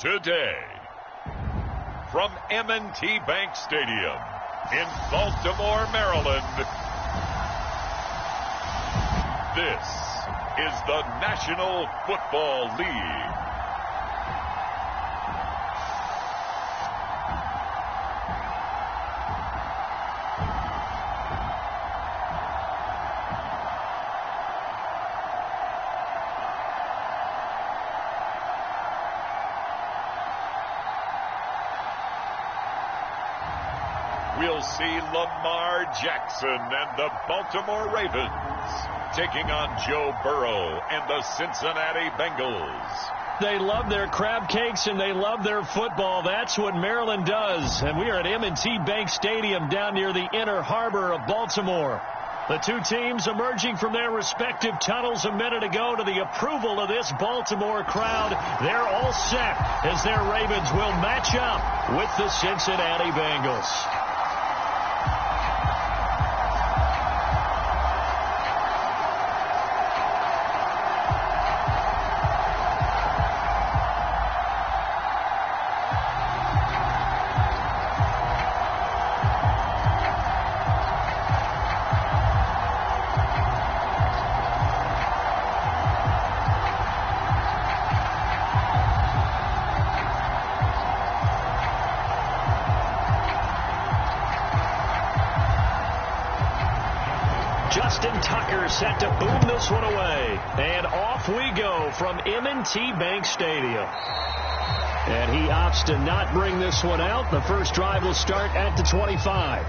Today, from M&T Bank Stadium in Baltimore, Maryland, this is the National Football League. We'll see Lamar Jackson and the Baltimore Ravens taking on Joe Burrow and the Cincinnati Bengals. They love their crab cakes and they love their football. That's what Maryland does. And we are at M&T Bank Stadium down near the inner harbor of Baltimore. The two teams emerging from their respective tunnels a minute ago to the approval of this Baltimore crowd. They're all set as their Ravens will match up with the Cincinnati Bengals. Set to boom this one away. And off we go from M&T Bank Stadium. And he opts to not bring this one out. The first drive will start at the 25.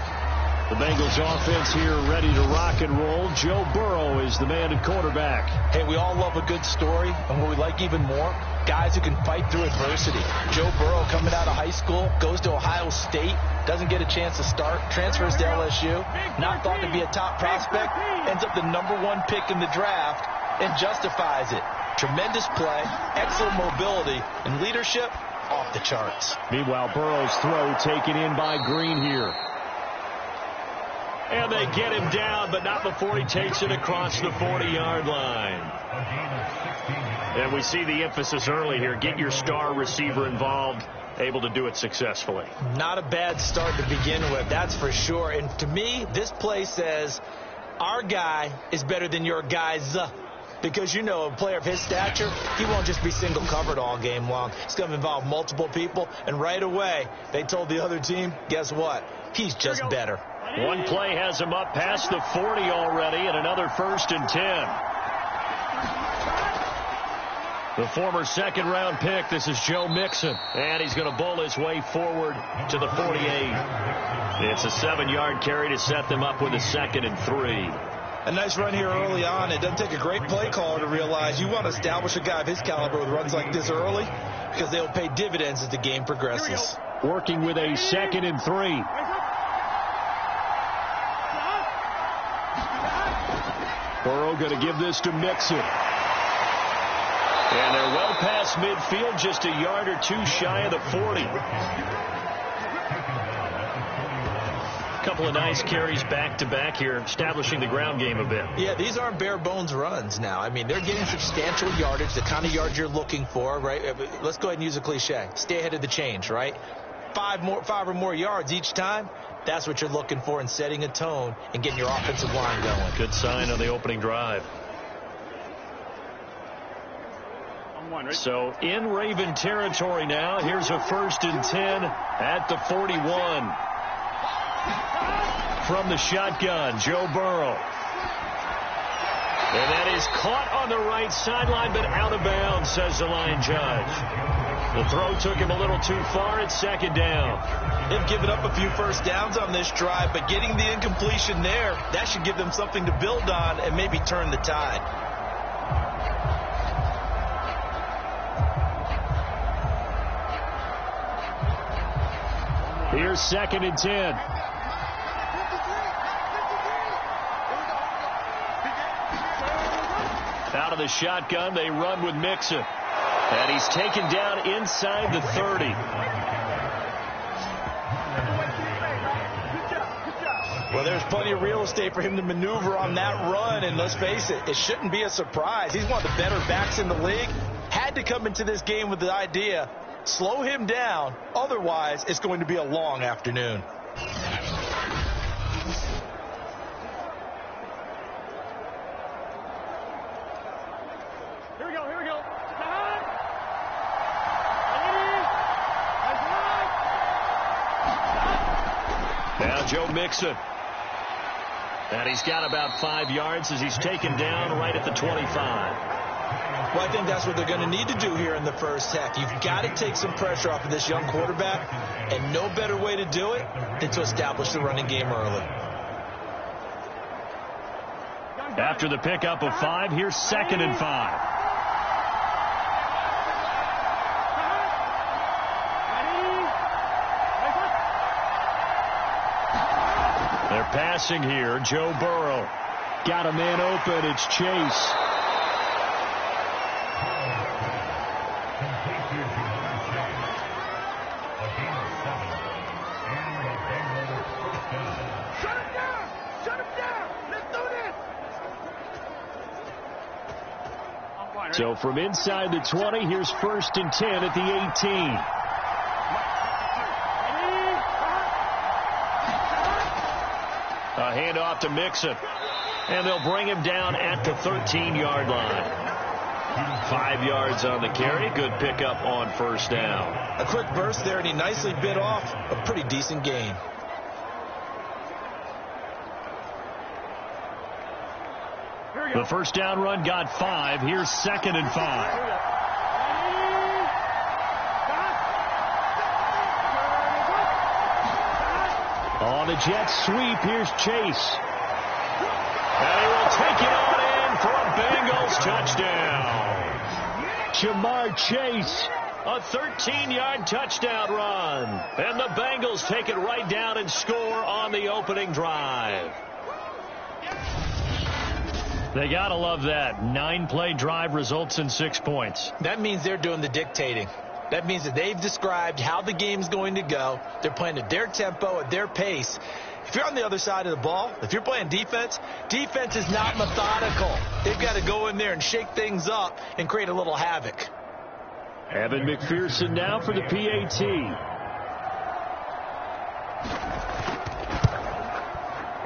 The Bengals offense here ready to rock and roll. Joe Burrow is the man at quarterback. Hey, we all love a good story, and what we like even more, guys who can fight through adversity. Joe Burrow coming out of high school, goes to Ohio State, doesn't get a chance to start, transfers to LSU, not thought to be a top prospect, ends up the #1 pick in the draft, and justifies it. Tremendous play, excellent mobility, and leadership off the charts. Meanwhile, Burrow's throw taken in by Green here. And they get him down, but not before he takes it across the 40-yard line. And we see the emphasis early here. Get your star receiver involved, able to do it successfully. Not a bad start to begin with, that's for sure. And to me, this play says, our guy is better than your guys. Because, you know, a player of his stature, he won't just be single covered all game long. It's going to involve multiple people. And right away, they told the other team, guess what? He's just better. One play has him up past the 40 already, and another 1st and 10. The former second-round pick, this is Joe Mixon. And he's going to bowl his way forward to the 48. It's a 7-yard carry to set them up with a 2nd and 3. A nice run here early on. It doesn't take a great play caller to realize you want to establish a guy of his caliber with runs like this early because they'll pay dividends as the game progresses. Working with a 2nd and 3. Burrow going to give this to Mixon. And they're well past midfield, just a yard or two shy of the 40. Couple of nice carries back-to-back here, establishing the ground game a bit. Yeah, these aren't bare-bones runs now. I mean, they're getting substantial yardage, the kind of yards you're looking for, right? Let's go ahead and use a cliche. Stay ahead of the change, right? 5 or more yards each time. That's what you're looking for in setting a tone and getting your offensive line going. Good sign on the opening drive. So in Raven territory now. Here's a 1st and 10 at the 41. From the shotgun, Joe Burrow. And that is caught on the right sideline, but out of bounds, says the line judge. The throw took him a little too far. It's 2nd down. They've given up a few first downs on this drive, but getting the incompletion there, that should give them something to build on and maybe turn the tide. Here's 2nd and 10. Out of the shotgun, they run with Mixon. And he's taken down inside the 30. Well, there's plenty of real estate for him to maneuver on that run, and let's face it, it shouldn't be a surprise. He's one of the better backs in the league. Had to come into this game with the idea, Slow him down. Otherwise, it's going to be a long afternoon. Here we go. Now Joe Mixon. And he's got about 5 yards as he's taken down right at the 25. Well, I think that's what they're going to need to do here in the first half. You've got to take some pressure off of this young quarterback, and no better way to do it than to establish the running game early. After the pickup of 5, here's 2nd and 5. They're passing here. Joe Burrow. Got a man open. It's Chase. So from inside the 20, here's 1st and 10 at the 18. A handoff to Mixon. And they'll bring him down at the 13-yard line. 5 yards on the carry. Good pickup on 1st down. A quick burst there, and he nicely bit off a pretty decent gain. The 1st down run got 5. Here's 2nd and 5. On a jet sweep, here's Chase. And he will take it on in for a Bengals touchdown. Jamar Chase, a 13-yard touchdown run. And the Bengals take it right down and score on the opening drive. They got to love that. 9-play drive results in 6 points. That means they're doing the dictating. That means that they've described how the game's going to go. They're playing at their tempo, at their pace. If you're on the other side of the ball, if you're playing defense, defense is not methodical. They've got to go in there and shake things up and create a little havoc. Evan McPherson now for the PAT.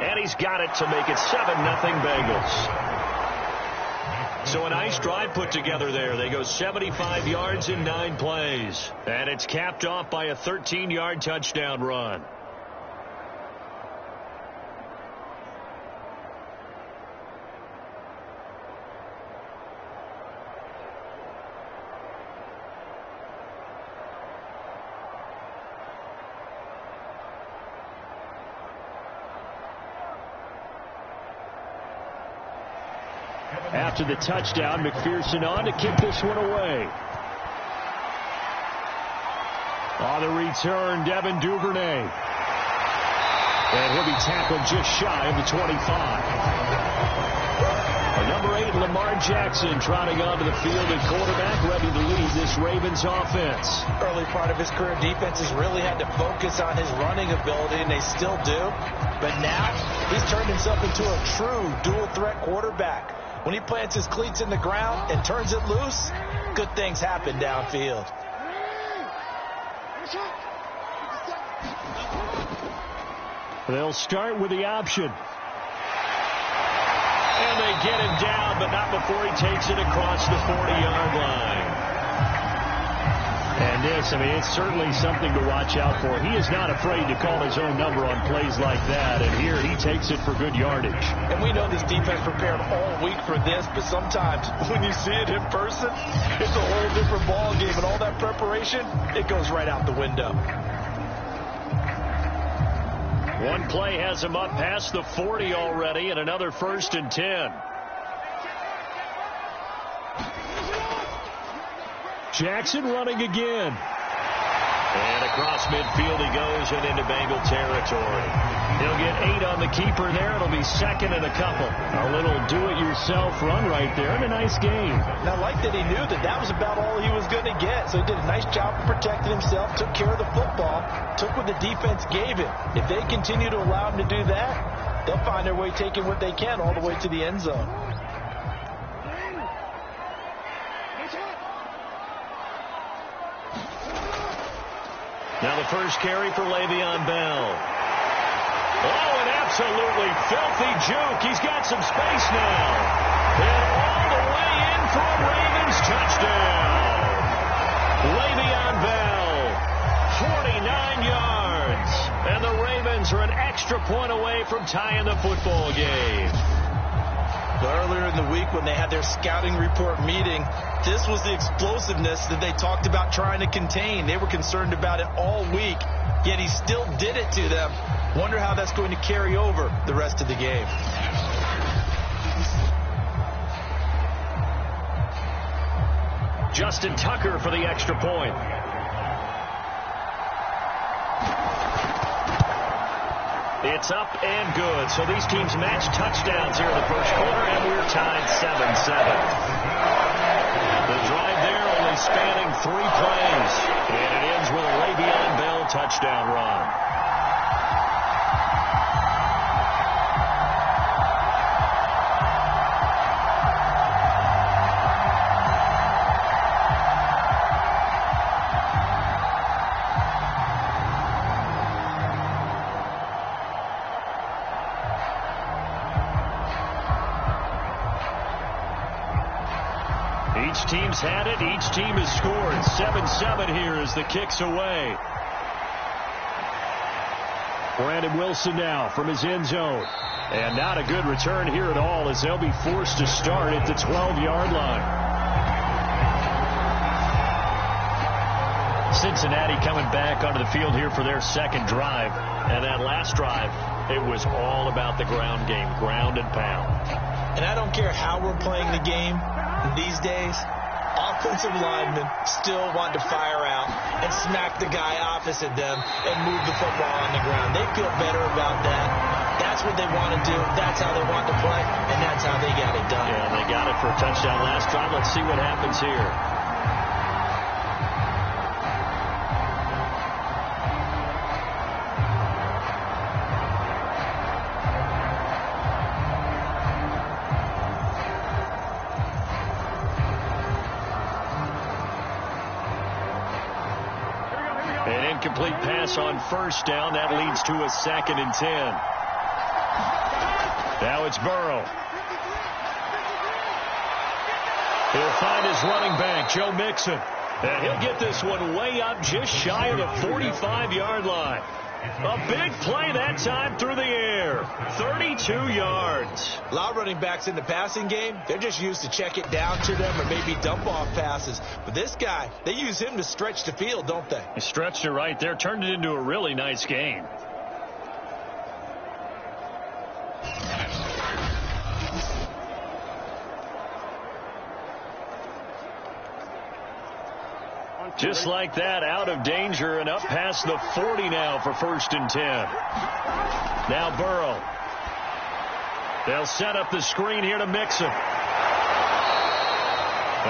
And he's got it to make it 7-0 Bengals. So a nice drive put together there. They go 75 yards in 9 plays. And it's capped off by a 13-yard touchdown run. After the touchdown, McPherson on to kick this one away. On the return, Devin Duvernay. And he'll be tackled just shy of the 25. Number 8, Lamar Jackson, trotting onto the field at quarterback, ready to lead this Ravens offense. Early part of his career, defenses really had to focus on his running ability, and they still do. But now, he's turned himself into a true dual-threat quarterback. When he plants his cleats in the ground and turns it loose, good things happen downfield. They'll start with the option. And they get him down, but not before he takes it across the 40-yard line. And this, it's certainly something to watch out for. He is not afraid to call his own number on plays like that, and here he takes it for good yardage. And we know this defense prepared all week for this, but sometimes when you see it in person, it's a whole different ball game, and all that preparation, it goes right out the window. One play has him up past the 40 already, and another 1st and 10. Jackson running again. And across midfield he goes and into Bengal territory. He'll get 8 on the keeper there. It'll be 2nd and a couple. A little do-it-yourself run right there and a nice game. And I like that he knew that that was about all he was going to get. So he did a nice job of protecting himself, took care of the football, took what the defense gave him. If they continue to allow him to do that, they'll find their way taking what they can all the way to the end zone. Now the first carry for Le'Veon Bell. Oh, an absolutely filthy juke. He's got some space now. And all the way in for a Ravens touchdown. Le'Veon Bell, 49 yards. And the Ravens are an extra point away from tying the football game. Earlier in the week when they had their scouting report meeting, this was the explosiveness that they talked about trying to contain. They were concerned about it all week, yet he still did it to them. Wonder how that's going to carry over the rest of the game. Justin Tucker for the extra point. It's up and good. So these teams match touchdowns here in the first quarter, and we're tied 7-7. The drive there only spanning 3 plays, and it ends with a Le'Veon Bell touchdown run. Each team's had it. Each team has scored. 7-7 here as the kick's away. Brandon Wilson now from his end zone. And not a good return here at all as they'll be forced to start at the 12-yard line. Cincinnati coming back onto the field here for their second drive. And that last drive, it was all about the ground game, ground and pound. And I don't care how we're playing the game these days, offensive linemen still want to fire out and smack the guy opposite them and move the football on the ground. They feel better about that. That's what they want to do. That's how they want to play, and that's how they got it done. Yeah, they got it for a touchdown last drive. Let's see what happens here. An incomplete pass on first down. That leads to a 2nd and 10. Now it's Burrow. He'll find his running back, Joe Mixon. And he'll get this one way up just shy of the 45-yard line. A big play that time through the air. 32 yards. A lot of running backs in the passing game, they're just used to check it down to them or maybe dump off passes. But this guy, they use him to stretch the field, don't they? He stretched it right there, turned it into a really nice game. Just like that, out of danger and up past the 40 now for 1st and 10. Now Burrow. They'll set up the screen here to Mixon. A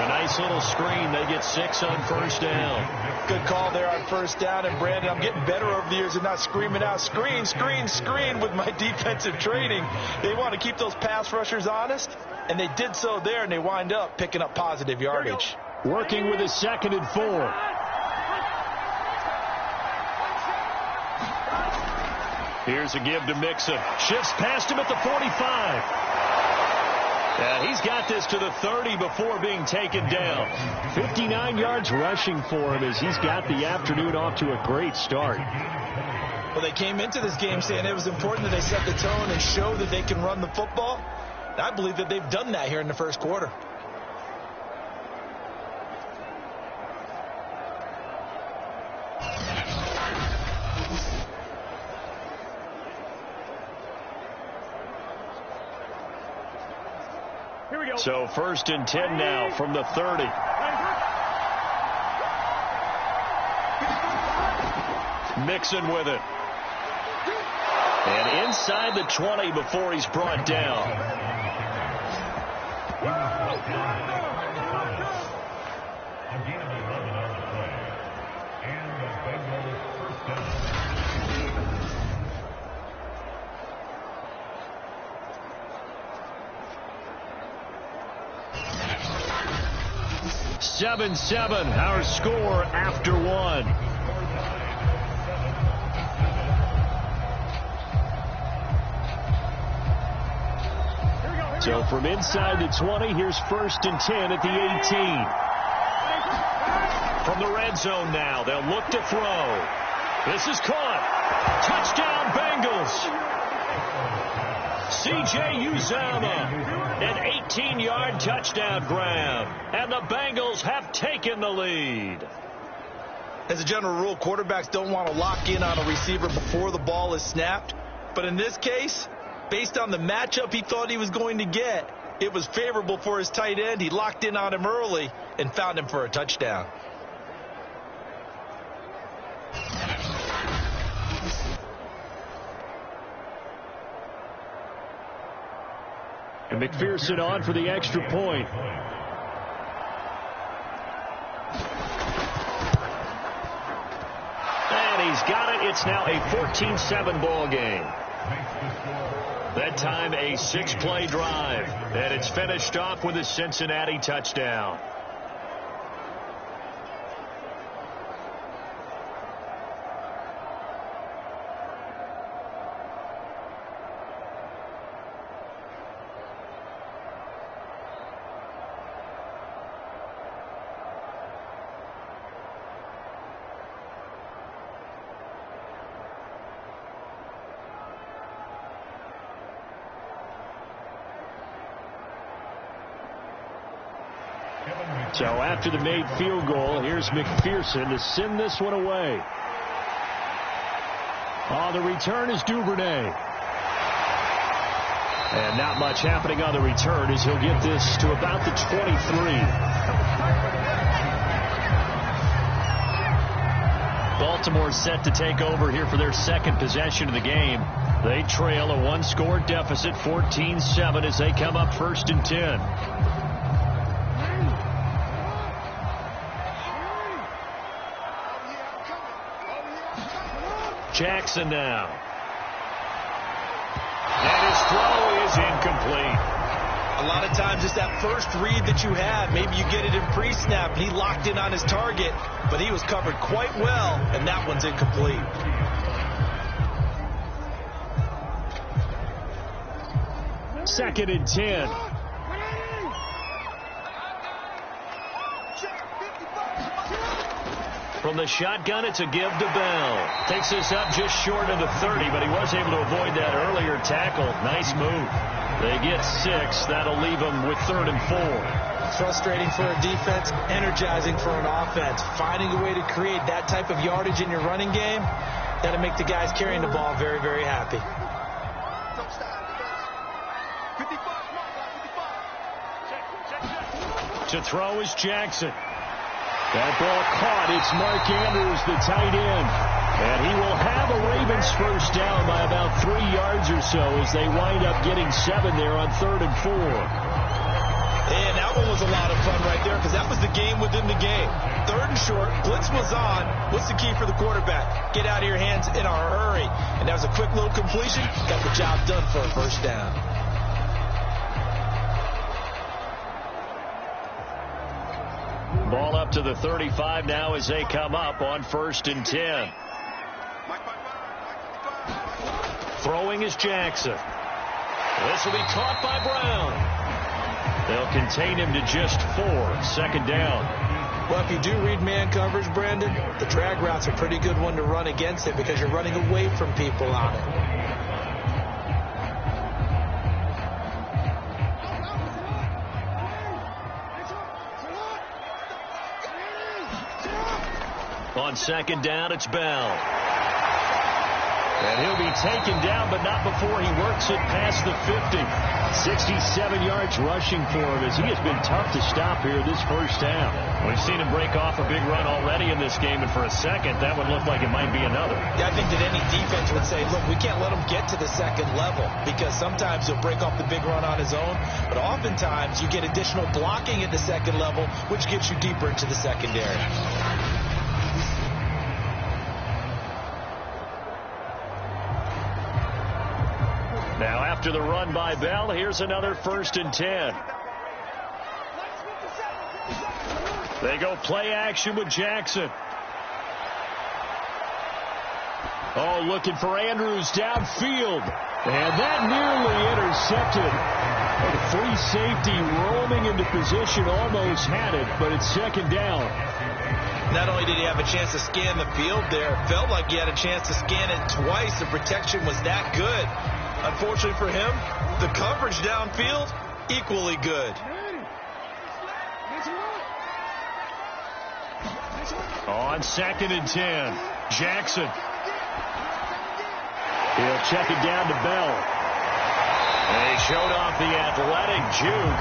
nice little screen. They get 6 on 1st down. Good call there on 1st down. And Brandon, I'm getting better over the years and not screaming out screen, screen, screen with my defensive training. They want to keep those pass rushers honest, and they did so there, and they wind up picking up positive yardage. Working with a 2nd and 4. Here's a give to Mixon. Shifts past him at the 45. And he's got this to the 30 before being taken down. 59 yards rushing for him as he's got the afternoon off to a great start. Well, they came into this game saying it was important that they set the tone and show that they can run the football. And I believe that they've done that here in the first quarter. So 1st and 10 now from the 30. Mixon with it. And inside the 20 before he's brought down. Seven, our score after 1. So from inside the 20, here's 1st and 10 at the 18. From the red zone now, they'll look to throw. This is caught. Touchdown, Bengals. C.J. Uzomah, an 18-yard touchdown grab. And the Bengals have taken the lead. As a general rule, quarterbacks don't want to lock in on a receiver before the ball is snapped. But in this case, based on the matchup he thought he was going to get, it was favorable for his tight end. He locked in on him early and found him for a touchdown. And McPherson on for the extra point. And he's got it. It's now a 14-7 ball game. That time a 6-play drive. And it's finished off with a Cincinnati touchdown. So after the made field goal, here's McPherson to send this one away. On the return is Duvernay. And not much happening on the return as he'll get this to about the 23. Baltimore set to take over here for their second possession of the game. They trail a 1-score deficit, 14-7, as they come up 1st and 10. Jackson now. And his throw is incomplete. A lot of times it's that first read that you have. Maybe you get it in pre-snap. He locked in on his target, but he was covered quite well, and that one's incomplete. Second and 10. From the shotgun, it's a give to Bell. Takes this up just short of the 30, but he was able to avoid that earlier tackle. Nice move. They get 6. That'll leave them with 3rd and 4. Frustrating for a defense, energizing for an offense. Finding a way to create that type of yardage in your running game, that'll make the guys carrying the ball very, very happy. To throw is Jackson. That ball caught. It's Mark Andrews, the tight end. And he will have a Ravens first down by about 3 yards or so as they wind up getting 7 there on 3rd and 4. And that one was a lot of fun right there because that was the game within the game. 3rd and short, blitz was on. What's the key for the quarterback? Get out of your hands in a hurry. And that was a quick little completion. Got the job done for a first down. Ball up to the 35 now as they come up on 1st and 10. Throwing is Jackson. This will be caught by Brown. They'll contain him to just 4. 2nd down. Well, if you do read man coverage, Brandon, the drag route's a pretty good one to run against it because you're running away from people on it. On 2nd down, it's Bell. And he'll be taken down, but not before he works it past the 50. 67 yards rushing for him as he has been tough to stop here this first half. We've seen him break off a big run already in this game, and for a second, that would look like it might be another. Yeah, I think that any defense would say, look, we can't let him get to the 2nd level because sometimes he'll break off the big run on his own, but oftentimes you get additional blocking at the 2nd level, which gets you deeper into the secondary. Now, after the run by Bell, here's another 1st and 10. They go play action with Jackson. Oh, looking for Andrews downfield. And that nearly intercepted. Free safety roaming into position, almost had it, but it's second down. Not only did he have a chance to scan the field there, it felt like he had a chance to scan it twice. The protection was that good. Unfortunately for him, the coverage downfield, equally good. On 2nd and 10, Jackson. He'll check it down to Bell. They showed off the athletic juke.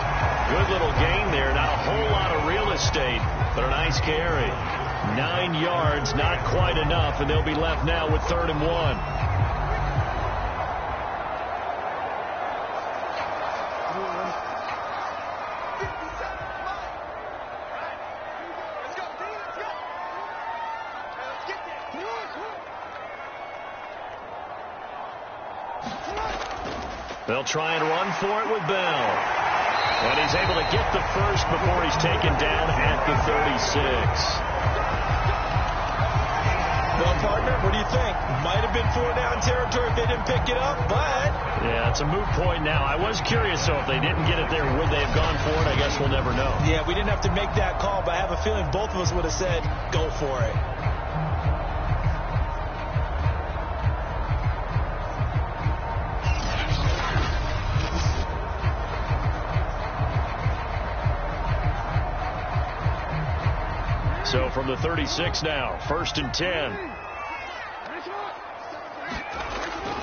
Good little gain there. Not a whole lot of real estate, but a nice carry. 9 yards, not quite enough, and they'll be left now with 3rd and 1. They'll try and run for it with Bell. And he's able to get the first before he's taken down at the 36. Well, partner, what do you think? Might have been 4-down territory if they didn't pick it up, but... Yeah, it's a moot point now. I was curious, though, if they didn't get it there, would they have gone for it? I guess we'll never know. Yeah, we didn't have to make that call, but I have a feeling both of us would have said, go for it. So from the 36 now, 1st and 10.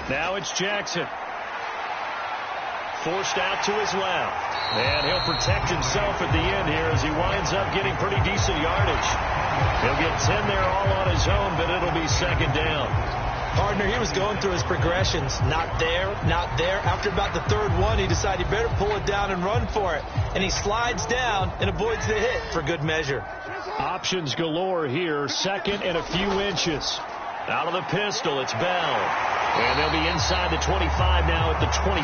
Now it's Jackson. Forced out to his left. And he'll protect himself at the end here as he winds up getting pretty decent yardage. He'll get 10 there all on his own, but it'll be 2nd down. Partner, he was going through his progressions. Not there, not there. After about the 3rd one, he decided he better pull it down and run for it. And he slides down and avoids the hit for good measure. Options galore here. 2nd and a few inches. Out of the pistol, it's Bell. And they'll be inside the 25 now at the 24.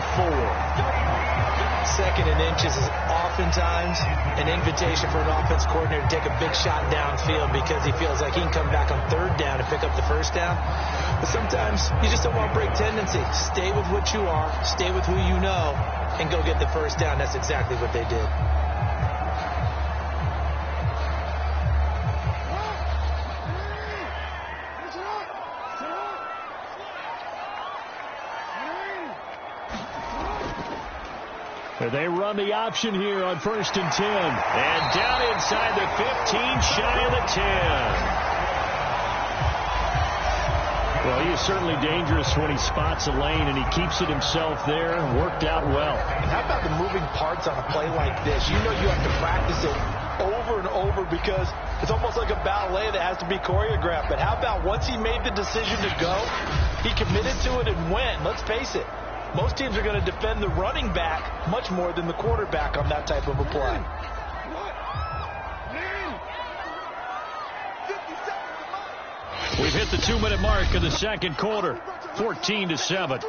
2nd and inches is oftentimes an invitation for an offense coordinator to take a big shot downfield because he feels like he can come back on 3rd down and pick up the 1st down. But sometimes you just don't want to break tendency. Stay with what you are, stay with who you know, and go get the 1st down. That's exactly what they did. They run the option here on 1st and 10. And down inside the 15, shy of the 10. Well, he is certainly dangerous when he spots a lane, and he keeps it himself there. Worked out well. And how about the moving parts on a play like this? You know you have to practice it over and over because it's almost like a ballet that has to be choreographed. But how about once he made the decision to go, he committed to it and went. Let's face it. Most teams are going to defend the running back much more than the quarterback on that type of a play. We've hit the 2-minute mark of the 2nd quarter. 14-7.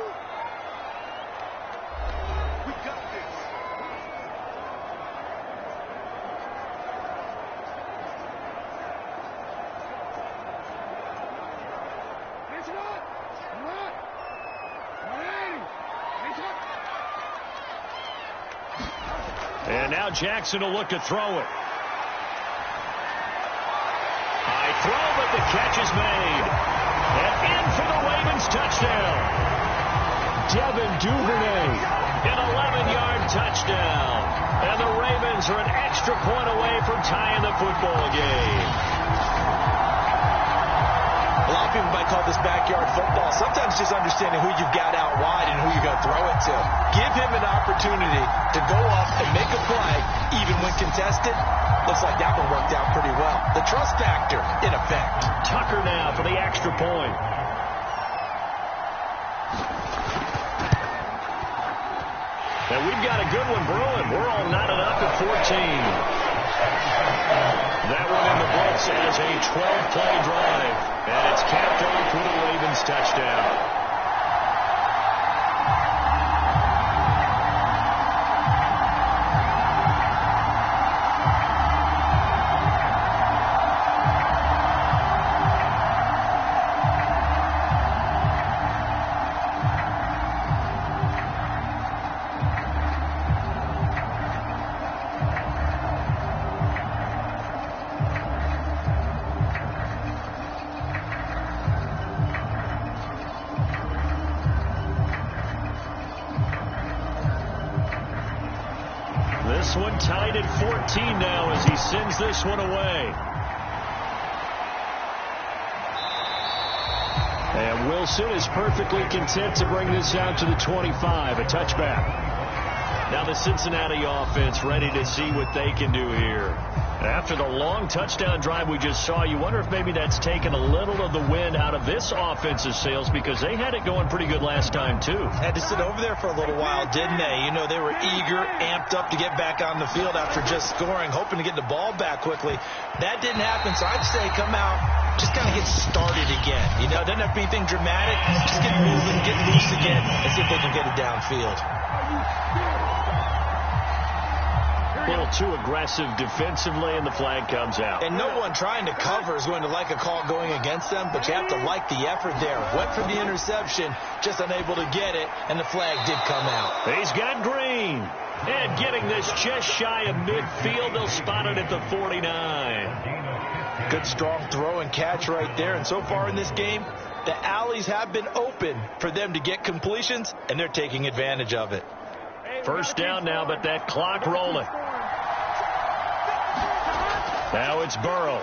And now Jackson will look to throw it. High throw, but the catch is made. And in for the Ravens touchdown. Devin Duvernay, an 11-yard touchdown. And the Ravens are an extra point away from tying the football game. A lot of people might call this backyard football. Sometimes just understanding who you've got out wide and who you're going to throw it to. Give him an opportunity to go up and make a play, even when contested. Looks like that one worked out pretty well. The trust factor in effect. Tucker now for the extra point. And we've got a good one brewing. We're all knotted up at 14. That one in the books as a 12-play drive. And it's capped off with a Ravens touchdown. This one tied at 14 now as he sends this one away. And Wilson is perfectly content to bring this out to the 25, a touchback. Now the Cincinnati offense ready to see what they can do here. After the long touchdown drive we just saw, you wonder if maybe that's taken a little of the wind out of this offense's sails, because they had it going pretty good last time, too. Had to sit over there for a little while, didn't they? You know, they were eager, amped up to get back on the field after just scoring, hoping to get the ball back quickly. That didn't happen, so I'd say come out, just kind of get started again. You know, it doesn't have to be anything dramatic. Just get moving, get loose again, and see if they can get it downfield. A little too aggressive defensively, and the flag comes out. And no one trying to cover is going to like a call going against them, but you have to like the effort there. Went for the interception, just unable to get it, and the flag did come out. He's got Green. And getting this just shy of midfield, they'll spot it at the 49. Good strong throw and catch right there. And so far in this game, the alleys have been open for them to get completions, and they're taking advantage of it. First down now, but that clock rolling. Now it's Burrow.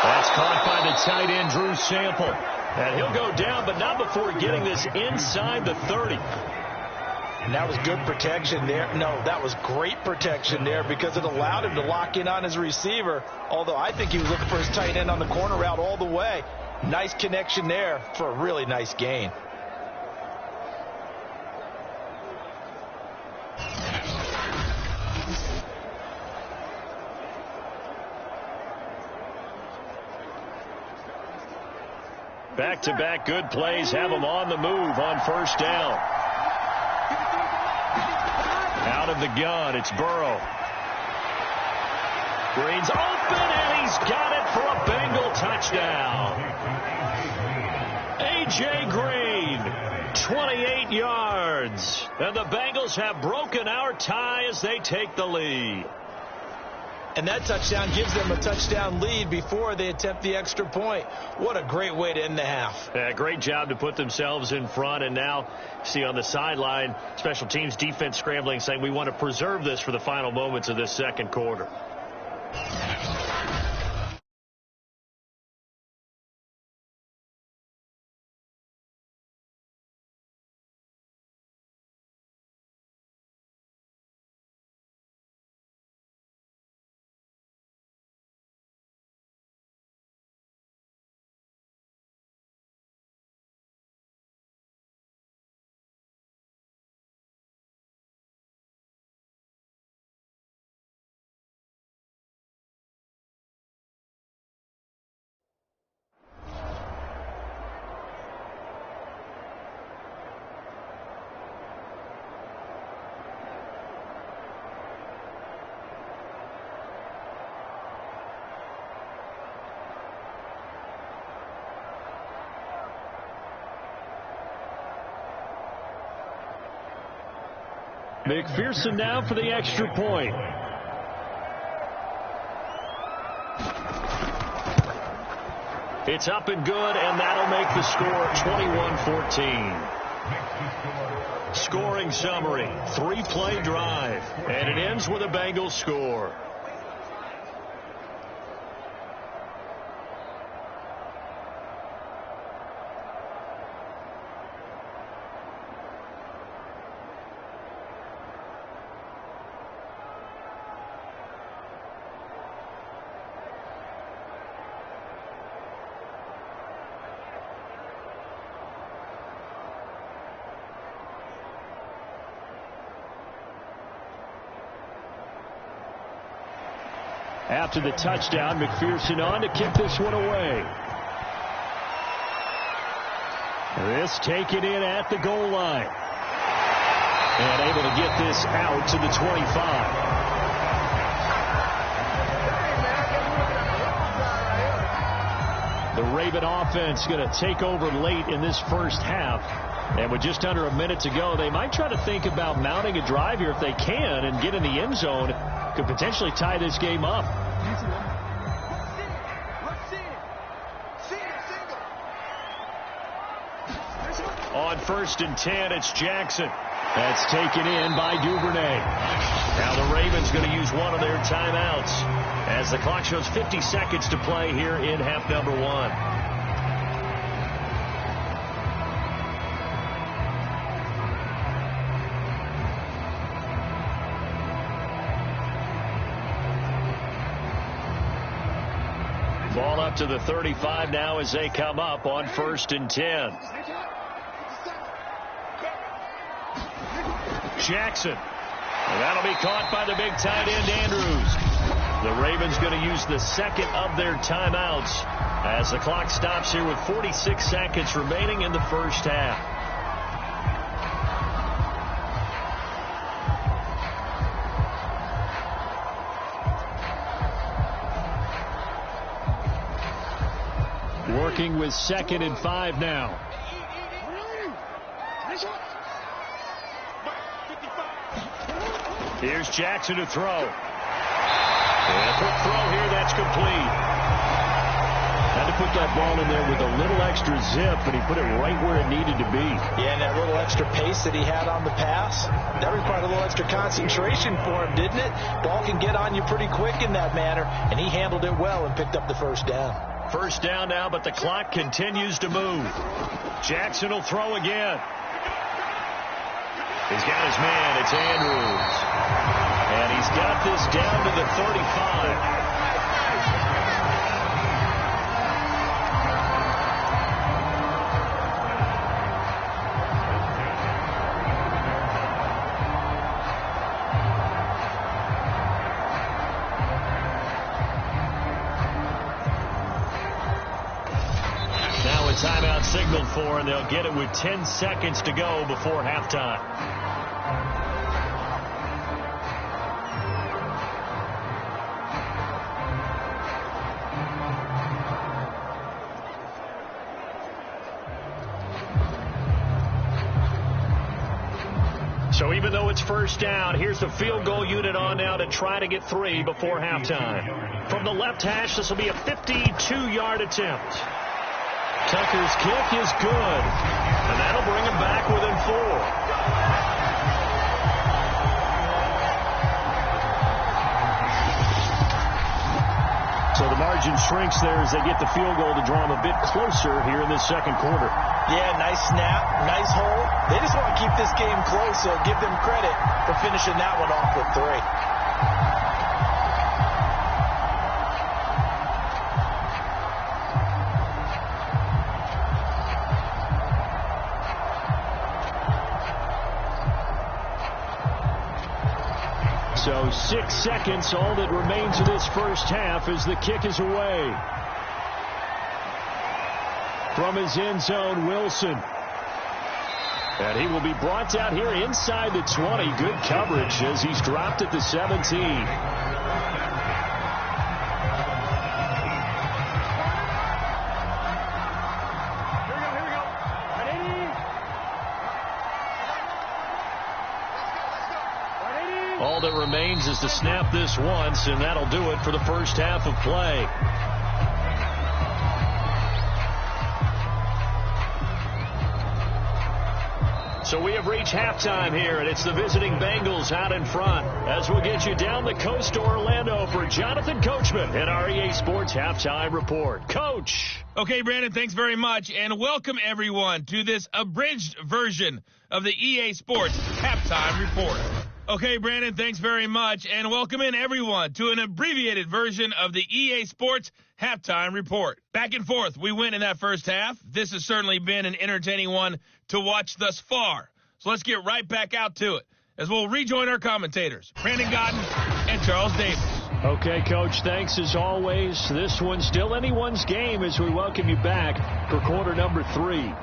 That's caught by the tight end, Drew Sample. And he'll go down, but not before getting this inside the 30. And that was good protection there. No, that was great protection there because it allowed him to lock in on his receiver, although I think he was looking for his tight end on the corner route all the way. Nice connection there for a really nice gain. Back-to-back good plays have them on the move on first down. Out of the gun, it's Burrow. Green's open, and he's got it for a Bengal touchdown. A.J. Green, 28 yards. And the Bengals have broken our tie as they take the lead. And that touchdown gives them a touchdown lead before they attempt the extra point. What a great way to end the half. Yeah, great job to put themselves in front. And now, see on the sideline, special teams defense scrambling, saying we want to preserve this for the final moments of this second quarter. McPherson now for the extra point. It's up and good, and that'll make the score 21-14. Scoring summary, 3-play drive, and it ends with a Bengals score. After the touchdown, McPherson on to kick this one away. This taken in at the goal line. And able to get this out to the 25. The Raven offense going to take over late in this first half. And with just under a minute to go, they might try to think about mounting a drive here if they can and get in the end zone. Could potentially tie this game up. On 1st and 10, it's Jackson. That's taken in by Duvernay. Now the Ravens going to use one of their timeouts as the clock shows 50 seconds to play here in half number 1. Ball up to the 35 now as they come up on 1st and 10. Jackson. And that'll be caught by the big tight end, Andrews. The Ravens going to use the second of their timeouts as the clock stops here with 46 seconds remaining in the first half. Working with 2nd and 5 now. Here's Jackson to throw. And a quick throw here, that's complete. Had to put that ball in there with a little extra zip, and he put it right where it needed to be. Yeah, and that little extra pace that he had on the pass, that required a little extra concentration for him, didn't it? Ball can get on you pretty quick in that manner, and he handled it well and picked up the first down. First down now, but the clock continues to move. Jackson will throw again. He's got his man. It's Andrews. And he's got this down to the 35. Timeout signaled for, and they'll get it with 10 seconds to go before halftime. So even though it's first down, here's the field goal unit on now to try to get 3 before halftime. From the left hash, this will be a 52-yard attempt. Tucker's kick is good, and that'll bring him back within 4. So the margin shrinks there as they get the field goal to draw them a bit closer here in this second quarter. Yeah, nice snap, nice hole. They just want to keep this game close, so give them credit for finishing that one off with 3. So 6 seconds, all that remains of this first half as the kick is away. From his end zone, Wilson. And he will be brought down here inside the 20. Good coverage as he's dropped at the 17. All that remains is to snap this once, and that'll do it for the first half of play. So we have reached halftime here, and it's the visiting Bengals out in front as we'll get you down the coast to Orlando for Jonathan Coachman at our EA Sports Halftime Report. Coach. Okay, Brandon, thanks very much, and welcome everyone to this abridged version of the EA Sports Halftime Report. Okay, Brandon, thanks very much, and welcome in everyone to an abbreviated version of the EA Sports Halftime Report. Back and forth, we win in that first half. This has certainly been an entertaining one to watch thus far. So let's get right back out to it as we'll rejoin our commentators, Brandon Godden and Charles Davis. Okay, Coach, thanks as always. This one's still anyone's game as we welcome you back for quarter number 3.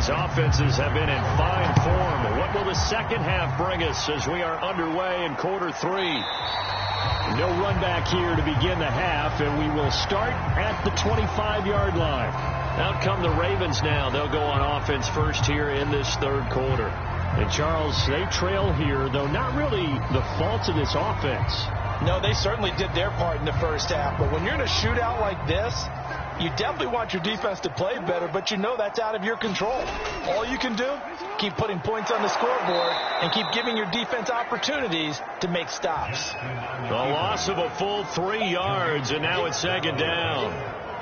These offenses have been in fine form. What will the second half bring us as we are underway in quarter 3? No run back here to begin the half, and we will start at the 25-yard line. Out come the Ravens now. They'll go on offense first here in this third quarter. And, Charles, they trail here, though not really the fault of this offense. No, they certainly did their part in the first half. But when you're in a shootout like this, you definitely want your defense to play better, but you know that's out of your control. All you can do, keep putting points on the scoreboard and keep giving your defense opportunities to make stops. The loss of a full 3 yards, and now it's second down.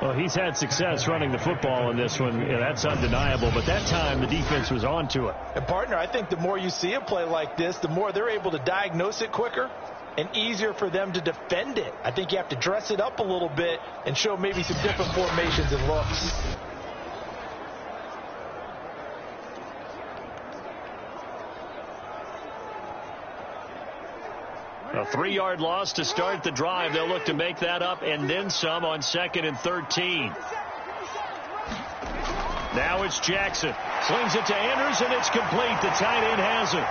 Well, he's had success running the football in this one. Yeah, that's undeniable. But that time, the defense was on to it. And, partner, I think the more you see a play like this, the more they're able to diagnose it quicker and easier for them to defend it. I think you have to dress it up a little bit and show maybe some different formations and looks. A 3-yard loss to start the drive. They'll look to make that up and then some on 2nd and 13. Now it's Jackson. Slings it to Andrews, and it's complete. The tight end has it.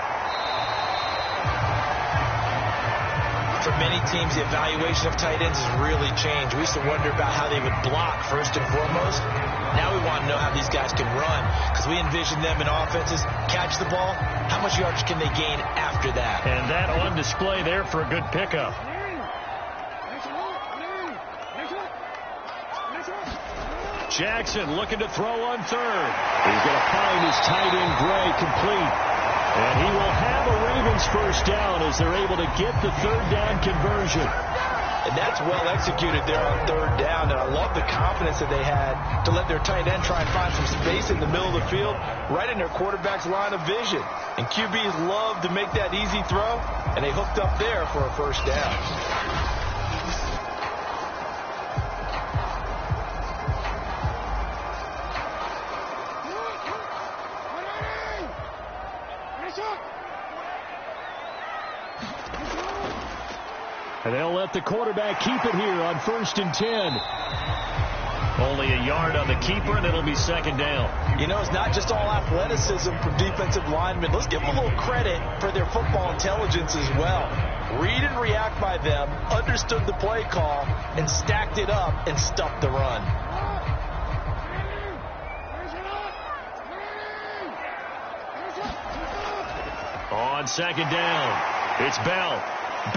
For many teams, the evaluation of tight ends has really changed. We used to wonder about how they would block first and foremost. Now we want to know how these guys can run, because we envision them in offenses catch the ball. How much yardage can they gain after that? And that on display there for a good pickup. Jackson looking to throw on third. He's going to find his tight end Gray complete. And he will have a Ravens first down as they're able to get the third down conversion. And that's well executed there on third down. And I love the confidence that they had to let their tight end try and find some space in the middle of the field, right in their quarterback's line of vision. And QBs love to make that easy throw, and they hooked up there for a first down. And they'll let the quarterback keep it here on 1st and 10. Only a yard on the keeper, and it'll be second down. You know, it's not just all athleticism from defensive linemen. Let's give them a little credit for their football intelligence as well. Read and react by them, understood the play call, and stacked it up and stuffed the run. On second down, it's Bell.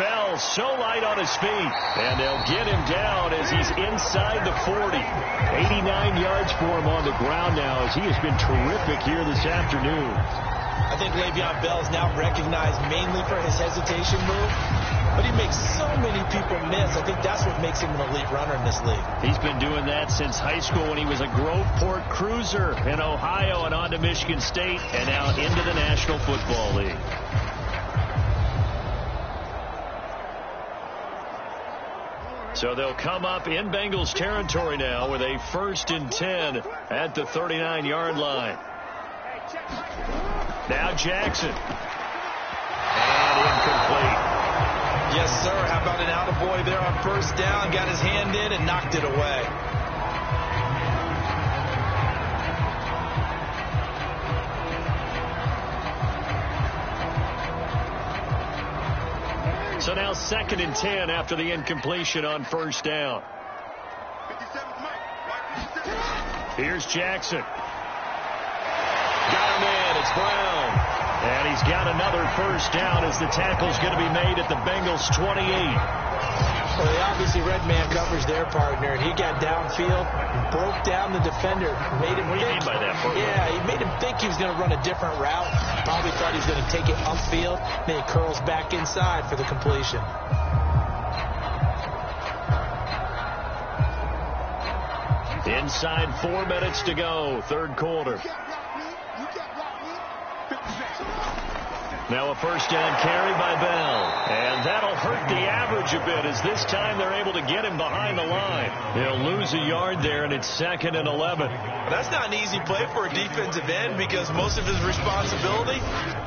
Bell so light on his feet, and they'll get him down as he's inside the 40. 89 yards for him on the ground now as he has been terrific here this afternoon. I think Le'Veon Bell's now recognized mainly for his hesitation move, but he makes so many people miss. I think that's what makes him an elite runner in this league. He's been doing that since high school when he was a Groveport Cruiser in Ohio and on to Michigan State and now into the National Football League. So they'll come up in Bengals territory now with a 1st and 10 at the 39-yard line. Now Jackson. And incomplete. Yes, sir. How about an attaboy there on first down? Got his hand in and knocked it away. So now 2nd and 10 after the incompletion on first down. Here's Jackson. Got him in. It's Brown. And he's got another first down as the tackle's going to be made at the Bengals 28. Well, they obviously red man coverage their partner, and he got downfield and broke down the defender. Made him what do you mean by that? Yeah, he made him think he was going to run a different route. Probably thought he was going to take it upfield. Then he curls back inside for the completion. Inside 4 minutes to go, third quarter. Now a first down carry by Bell. And that'll hurt the average a bit as this time they're able to get him behind the line. He'll lose a yard there, and it's 2nd and 11. That's not an easy play for a defensive end because most of his responsibility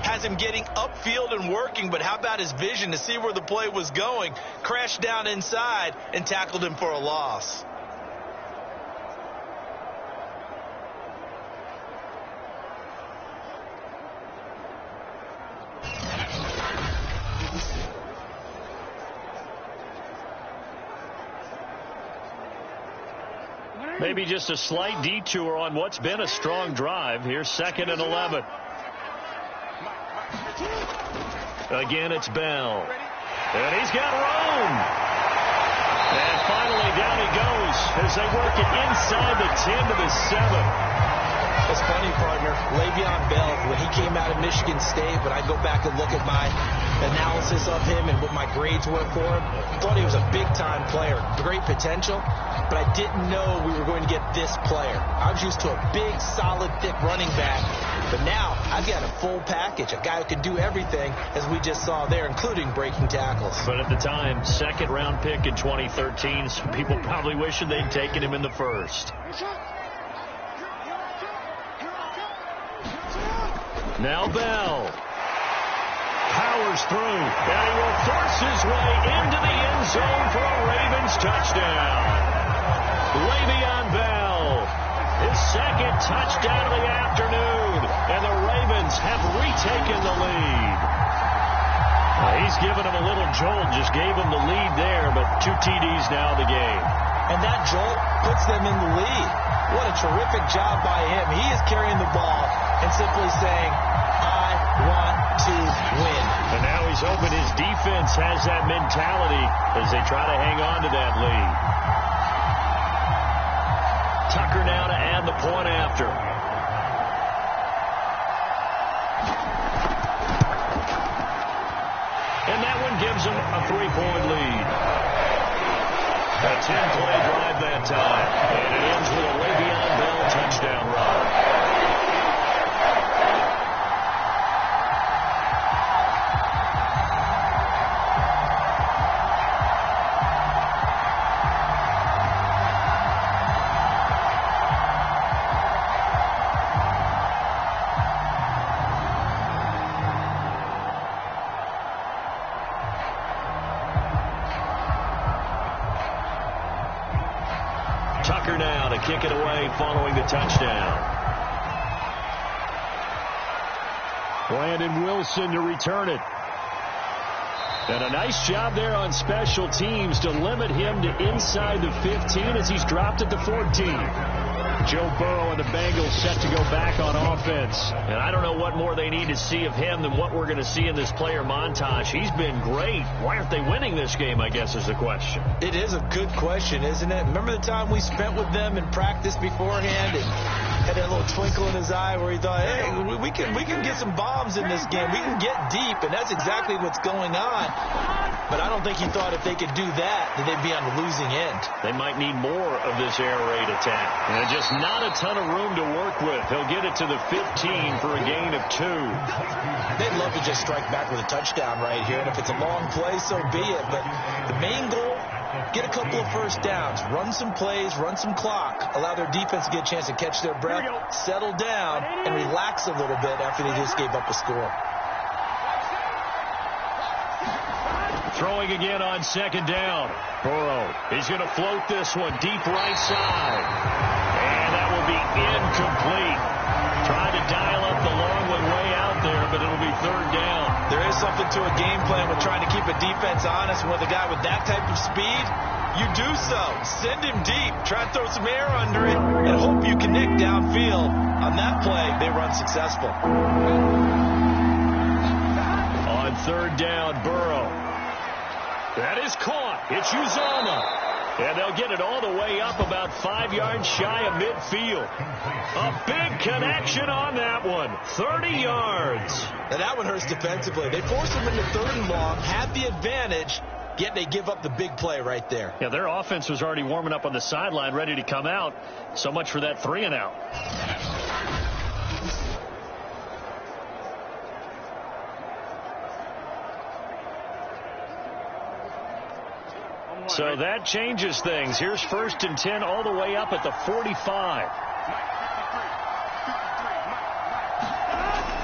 has him getting upfield and working. But how about his vision to see where the play was going? Crashed down inside and tackled him for a loss. Maybe just a slight detour on what's been a strong drive. Here's 2nd and 11. Again, it's Bell. And he's got room. And finally, down he goes as they work it inside the 10 to the 7. It's funny, partner. Le'Veon Bell, when he came out of Michigan State, when I go back and look at my analysis of him and what my grades were for him, I thought he was a big-time player, great potential, but I didn't know we were going to get this player. I was used to a big, solid, thick running back, but now I've got a full package, a guy who can do everything, as we just saw there, including breaking tackles. But at the time, 2nd-round pick in 2013, some people probably wishing they'd taken him in the 1st. Now Bell powers through, and he will force his way into the end zone for a Ravens touchdown. Le'Veon Bell, his 2nd touchdown of the afternoon, and the Ravens have retaken the lead. He's given him a little jolt, just gave him the lead there, but 2 TDs now in the game. And that jolt puts them in the lead. What a terrific job by him. He is carrying the ball and simply saying, I want to win. And now he's hoping his defense has that mentality as they try to hang on to that lead. Tucker now to add the point after. And that one gives him a 3-point lead. A 10-play drive that time. And it ends with a Le'Veon Bell touchdown run. Tucker now to kick it away following the touchdown. Brandon Wilson to return it. And a nice job there on special teams to limit him to inside the 15 as he's dropped it to 14. Joe Burrow and the Bengals set to go back on offense. And I don't know what more they need to see of him than what we're going to see in this player montage. He's been great. Why aren't they winning this game, I guess, is the question. It is a good question, isn't it? Remember the time we spent with them in practice beforehand and had that little twinkle in his eye where he thought, hey, we can get some bombs in this game. We can get deep, and that's exactly what's going on. But I don't think he thought if they could do that they'd be on the losing end. They might need more of this air raid attack. And just not a ton of room to work with. He'll get it to the 15 for a gain of 2. They'd love to just strike back with a touchdown right here. And if it's a long play, so be it. But the main goal, get a couple of first downs, run some plays, run some clock, allow their defense to get a chance to catch their breath, settle down, and relax a little bit after they just gave up a score. Throwing again on 2nd down. Burrow, he's going to float this one deep right side. And that will be incomplete. Trying to dial up the long one way out there, but it'll be 3rd down. There is something to a game plan with trying to keep a defense honest. With a guy with that type of speed, you do so. Send him deep. Try to throw some air under it and hope you connect downfield. On that play, they run successful. On 3rd down, Burrow. That is caught. It's Uzomah. And they'll get it all the way up about 5 yards shy of midfield. A big connection on that one. 30 yards. Now that one hurts defensively. They force them into 3rd and long, have the advantage, yet they give up the big play right there. Yeah, their offense was already warming up on the sideline, ready to come out. So much for that 3 and out. So that changes things. Here's 1st and 10 all the way up at the 45.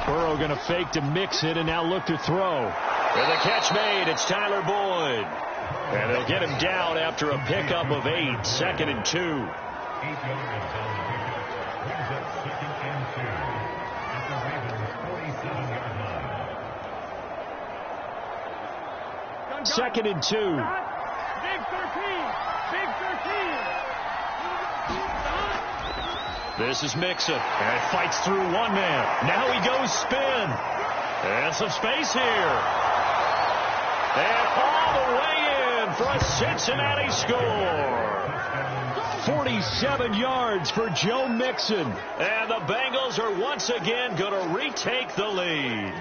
Burrow going to fake to mix it and now look to throw. And the catch made. It's Tyler Boyd. And they'll get him down after a pickup of 8. 2nd and 2. 2nd and 2. Big 13. Big 13. This is Mixon. And fights through one man. Now he goes spin. And some space here. And all the way in for a Cincinnati score. 47 yards for Joe Mixon. And the Bengals are once again going to retake the lead.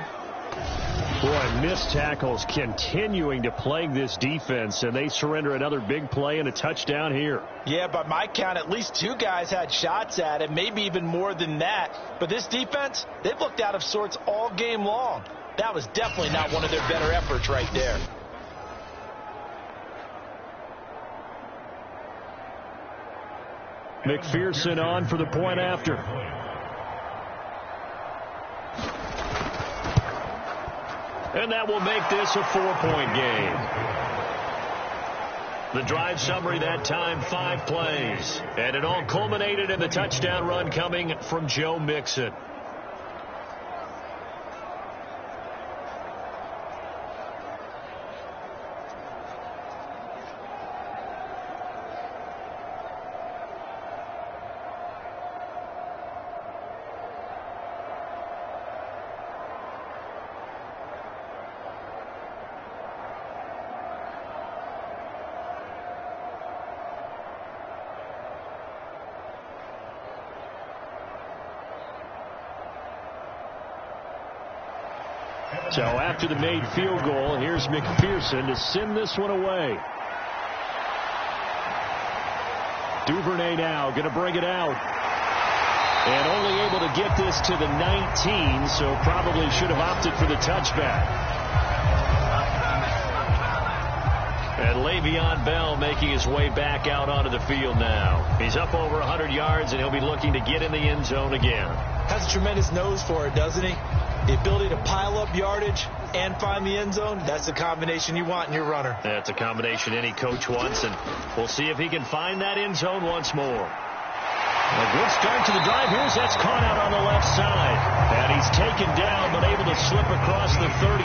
Boy, missed tackles continuing to plague this defense, and they surrender another big play and a touchdown here. Yeah, by my count, at least 2 guys had shots at it, maybe even more than that. But this defense, they've looked out of sorts all game long. That was definitely not one of their better efforts right there. McPherson on for the point after. And that will make this a 4-point game. The drive summary that time, 5 plays. And it all culminated in the touchdown run coming from Joe Mixon. So after the made field goal, here's McPherson to send this one away. Duvernay now going to bring it out. And only able to get this to the 19, so probably should have opted for the touchback. And Le'Veon Bell making his way back out onto the field now. He's up over 100 yards, and he'll be looking to get in the end zone again. Has a tremendous nose for it, doesn't he? The ability to pile up yardage and find the end zone, that's the combination you want in your runner. That's a combination any coach wants, and we'll see if he can find that end zone once more. A good start to the drive. Here's that's caught out on the left side. And he's taken down, but able to slip across the 35.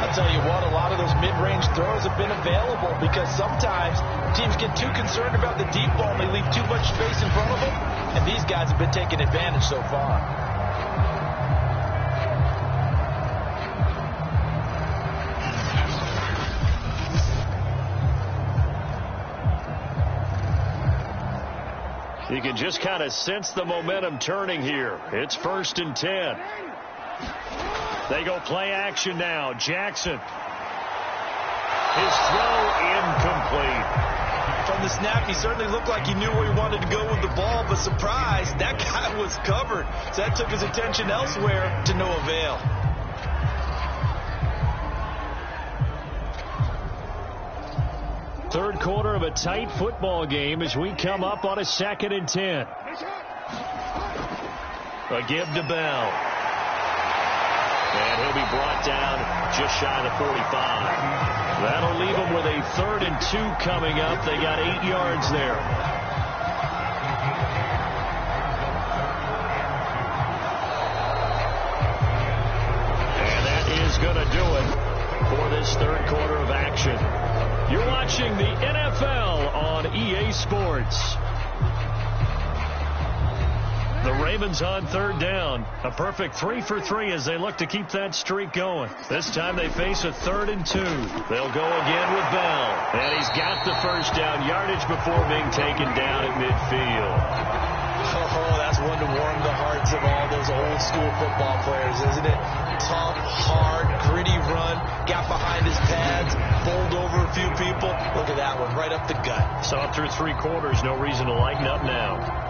I'll tell you what, a lot of those mid-range throws have been available because sometimes teams get too concerned about the deep ball and they leave too much space in front of them. And these guys have been taking advantage so far. You can just kind of sense the momentum turning here. It's 1st and 10. They go play action now. Jackson. His throw incomplete. From the snap, he certainly looked like he knew where he wanted to go with the ball, but surprise, that guy was covered. So that took his attention elsewhere to no avail. Third quarter of a tight football game as we come up on a 2nd and 10. A give to Bell. And he'll be brought down just shy of the 45. That'll leave them with a 3rd and 2 coming up. They got 8 yards there. And that is going to do it for this third quarter of action. You're watching the NFL on EA Sports. The Ravens on 3rd down. A perfect 3 for 3 as they look to keep that streak going. This time they face a 3rd and 2. They'll go again with Bell. And he's got the first down yardage before being taken down at midfield. Oh, that's one to warm the hearts of all those old school football players, isn't it? Tough, hard, gritty run. Got behind his pads, bowled over a few people. Look at that one, right up the gut. Saw through 3 quarters, no reason to lighten up now.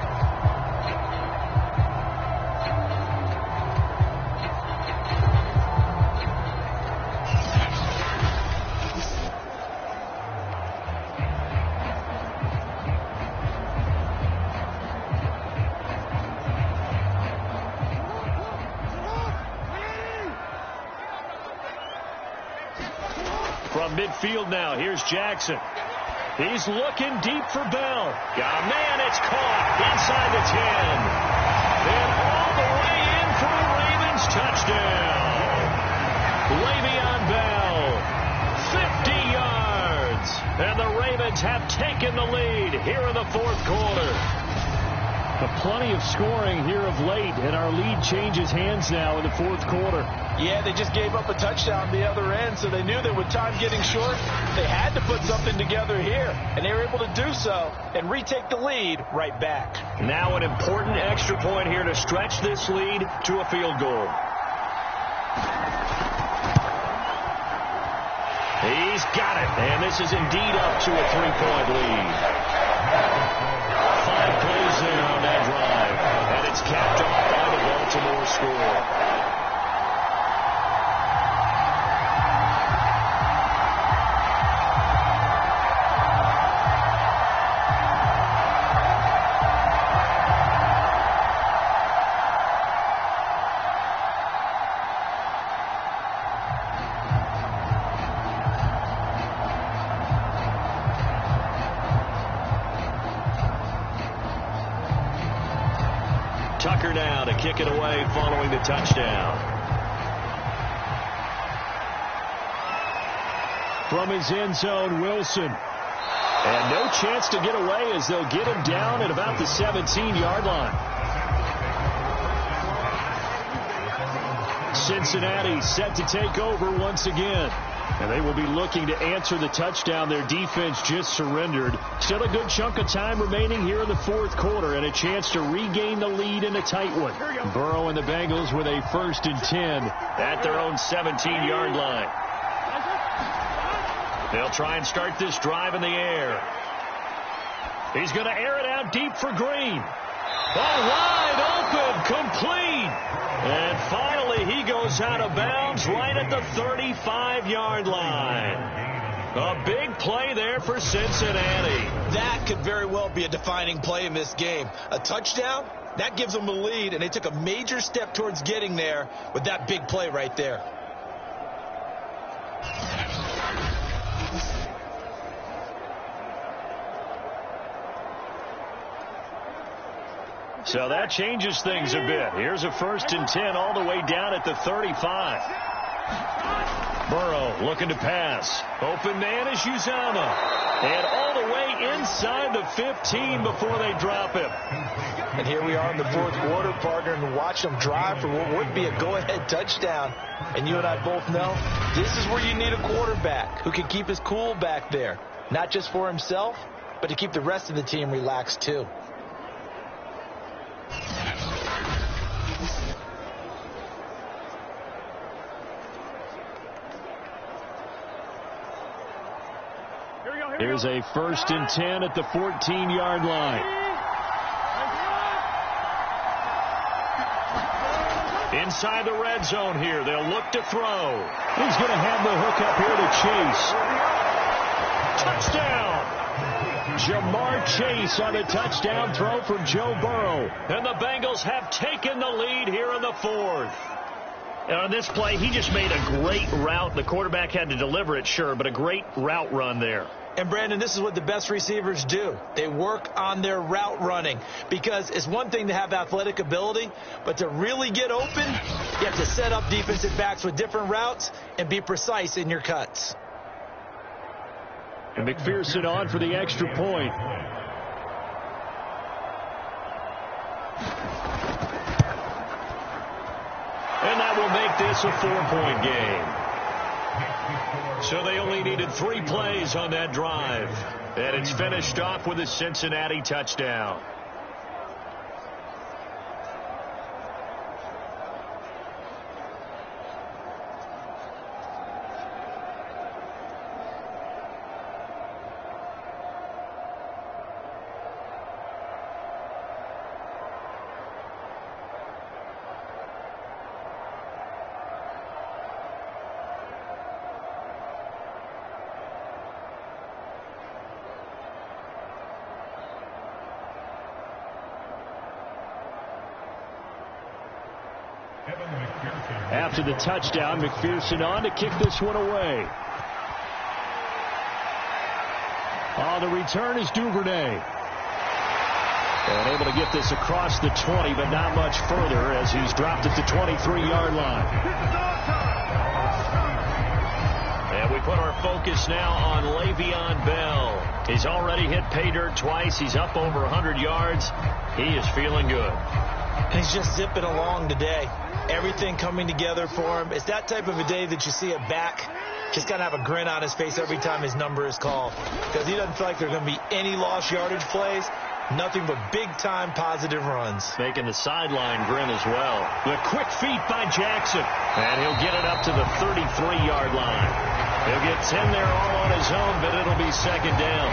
From midfield now, here's Jackson. He's looking deep for Bell. Got a man, it's caught inside the 10. And all the way in for the Ravens touchdown. Le'Veon Bell, 50 yards. And the Ravens have taken the lead here in the 4th quarter. But plenty of scoring here of late, and our lead changes hands now in the fourth quarter. Yeah, they just gave up a touchdown the other end, so they knew that with time getting short, they had to put something together here, and they were able to do so and retake the lead right back. Now an important extra point here to stretch this lead to a field goal. He's got it, and this is indeed up to a 3-point lead. 5 plays there on that drive, and it's capped off by the Baltimore score. Tucker now to kick it away following the touchdown. From his end zone, Wilson. And no chance to get away as they'll get him down at about the 17-yard line. Cincinnati set to take over once again. And they will be looking to answer the touchdown their defense just surrendered. Still a good chunk of time remaining here in the fourth quarter and a chance to regain the lead in a tight one. Burrow and the Bengals with a 1st and 10 at their own 17-yard line. They'll try and start this drive in the air. He's going to air it out deep for Green. Wide open, complete. And finally, he goes out of bounds right at the 35-yard line. A big play there for Cincinnati. That could very well be a defining play in this game. A touchdown, that gives them the lead, and they took a major step towards getting there with that big play right there. So that changes things a bit. Here's a 1st and 10 all the way down at the 35. Burrow looking to pass. Open man is Uzama. And all the way inside the 15 before they drop him. And here we are in the fourth quarter, partner, and watch them drive for what would be a go-ahead touchdown. And you and I both know this is where you need a quarterback who can keep his cool back there. Not just for himself, but to keep the rest of the team relaxed too. Here's a 1st and 10 at the 14-yard line. Inside the red zone here. They'll look to throw. He's going to have the hook up here to Chase. Touchdown! Jamar Chase on a touchdown throw from Joe Burrow. And the Bengals have taken the lead here in the fourth. And on this play, he just made a great route. The quarterback had to deliver it, sure, but a great route run there. And, Brandon, this is what the best receivers do. They work on their route running because it's one thing to have athletic ability, but to really get open, you have to set up defensive backs with different routes and be precise in your cuts. And McPherson on for the extra point. And that will make this a 4-point game. So they only needed 3 plays on that drive. And it's finished off with a Cincinnati touchdown. After the touchdown, McPherson on to kick this one away. On the return is Duvernay. And able to get this across the 20, but not much further as he's dropped at the 23-yard line. And we put our focus now on Le'Veon Bell. He's already hit pay dirt twice. He's up over 100 yards. He is feeling good. He's just zipping along today. Everything coming together for him. It's that type of a day that you see a back just got to have a grin on his face every time his number is called, because he doesn't feel like there are going to be any lost yardage plays. Nothing but big-time positive runs. Making the sideline grin as well. The quick feet by Jackson. And he'll get it up to the 33-yard line. He'll get 10 there all on his own, but it'll be second down.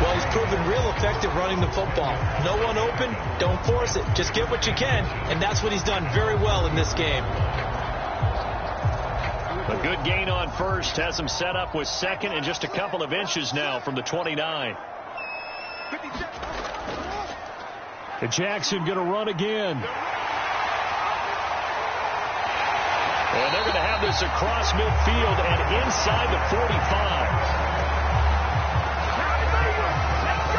Well, he's proven real effective running the football. No one open, don't force it. Just get what you can, and that's what he's done very well in this game. A good gain on first has him set up with second and just a couple of inches now from the 29. And Jackson going to run again. And they're going to have this across midfield and inside the 45.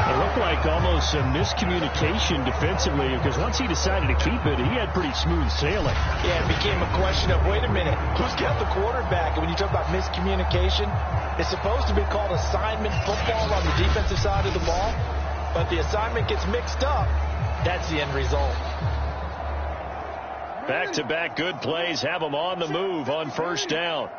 It looked like almost a miscommunication defensively, because once he decided to keep it, he had pretty smooth sailing. Yeah, it became a question of, wait a minute, who's got the quarterback? And when you talk about miscommunication, it's supposed to be called assignment football on the defensive side of the ball, but the assignment gets mixed up. That's the end result. Back-to-back good plays have him on the move on first down.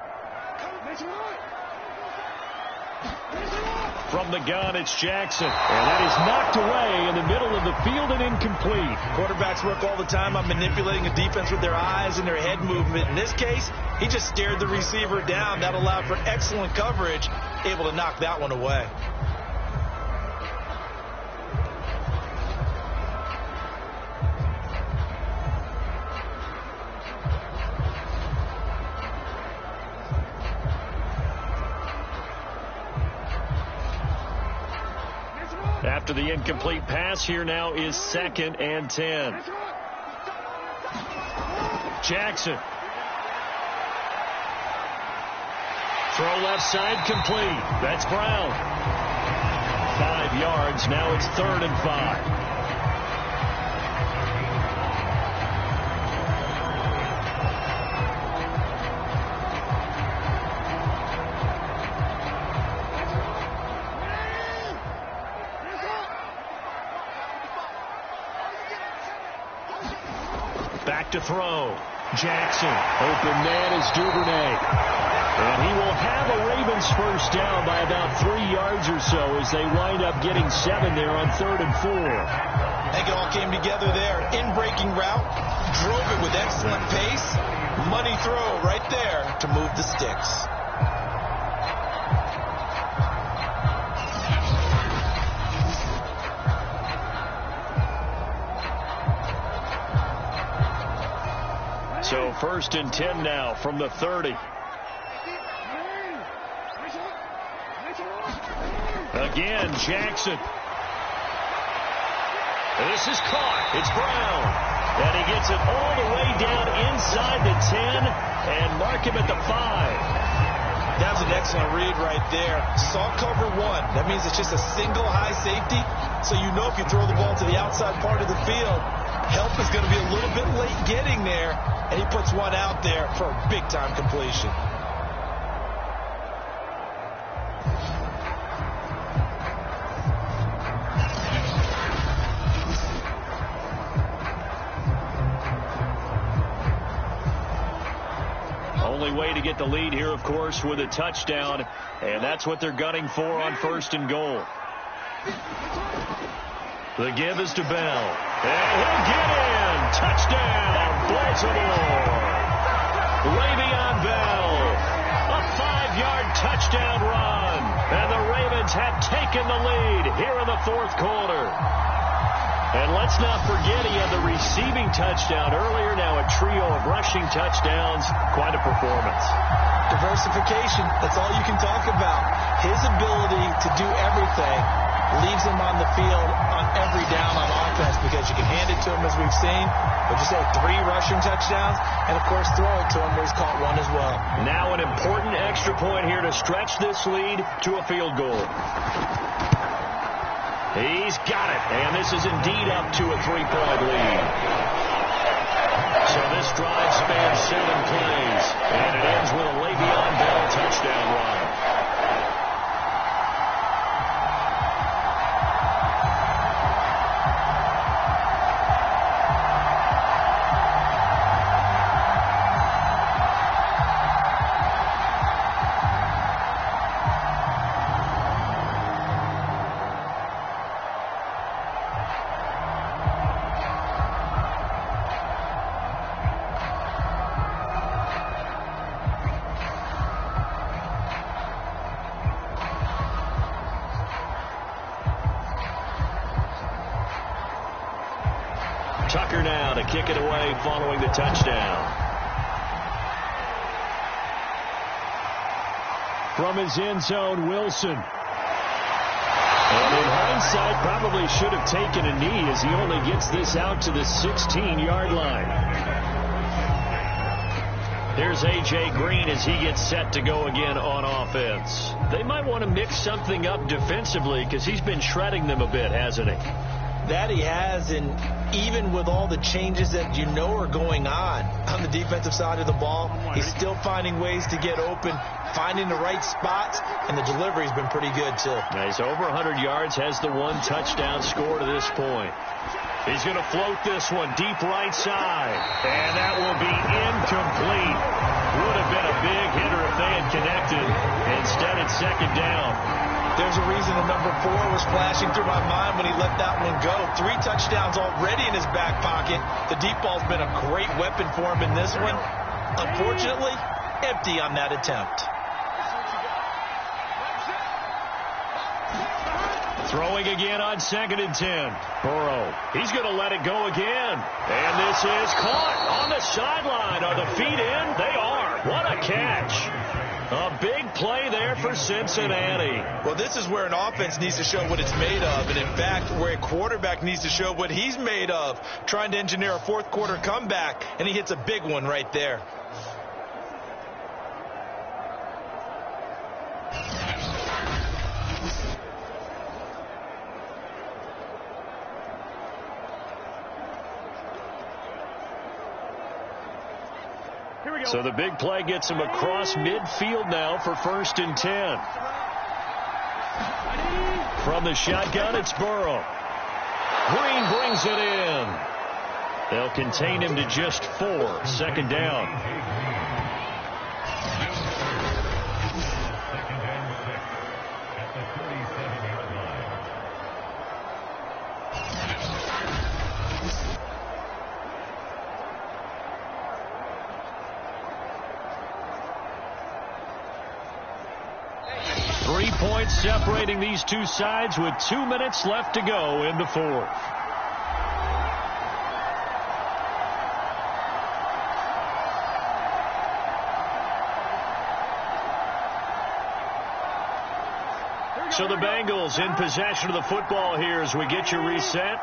From the gun, it's Jackson. And that is knocked away in the middle of the field and incomplete. Quarterbacks work all the time on manipulating a defense with their eyes and their head movement. In this case, he just stared the receiver down. That allowed for excellent coverage, able to knock that one away. After the incomplete pass, here now is 2nd and 10. Jackson. Throw left side complete. That's Brown. 5 yards. Now it's 3rd and 5. Back to throw. Jackson. Open man is Duvernay. And he will have a Ravens first down by about 3 yards or so as they wind up getting 7 there on 3rd and 4. I think it all came together there. In-breaking route. Drove it with excellent pace. Money throw right there to move the sticks. So 1st and 10 now from the 30. Again, Jackson. This is caught. It's Brown. And he gets it all the way down inside the 10 and mark him at the 5. That was an excellent read right there. Saw cover 1. That means it's just a single high safety. So you know if you throw the ball to the outside part of the field, help is going to be a little bit late getting there. And he puts one out there for a big-time completion. Only way to get the lead here, of course, with a touchdown. And that's what they're gunning for on 1st and goal. The give is to Bell. And he'll get in. Touchdown, Baltimore. Le'Veon Bell. A 5-yard touchdown run. And the Ravens have taken the lead here in the 4th quarter. And let's not forget he had the receiving touchdown earlier. Now a trio of rushing touchdowns. Quite a performance. Diversification. That's all you can talk about. His ability to do everything leaves him on the field on every down on offense, because you can hand it to him, as we've seen. But you say 3 rushing touchdowns, and of course throw it to him where he's caught 1 as well. Now an important extra point here to stretch this lead to a field goal. He's got it, and this is indeed up to a 3-point lead. So this drive spans 7 plays, and it ends with a Le'Veon Bell touchdown run. Walker now to kick it away following the touchdown. From his end zone, Wilson. And in hindsight, probably should have taken a knee as he only gets this out to the 16-yard line. Here's A.J. Green as he gets set to go again on offense. They might want to mix something up defensively because he's been shredding them a bit, hasn't he? That he has, and even with all the changes that you know are going on the defensive side of the ball, he's still finding ways to get open, finding the right spots, and the delivery's been pretty good, too. Now he's over 100 yards, has the one touchdown score to this point. He's going to float this one deep right side, and that will be incomplete. Would have been a big hitter if they had connected. Instead, it's second down. There's a reason the number 4 was flashing through my mind when he let that one go. 3 touchdowns already in his back pocket. The deep ball's been a great weapon for him in this one. Unfortunately, empty on that attempt. Throwing again on 2nd and 10. Burrow. He's going to let it go again. And this is caught on the sideline. Are the feet in? They are. What a catch. A big play there for Cincinnati. Well, this is where an offense needs to show what it's made of. And, in fact, where a quarterback needs to show what he's made of, trying to engineer a fourth-quarter comeback, and he hits a big one right there. So the big play gets him across midfield now for 1st and 10. From the shotgun, it's Burrow. Green brings it in. They'll contain him to just 4. 2nd down. 3 points separating these two sides with 2 minutes left to go in the 4th. So the Bengals in possession of the football here as we get you reset.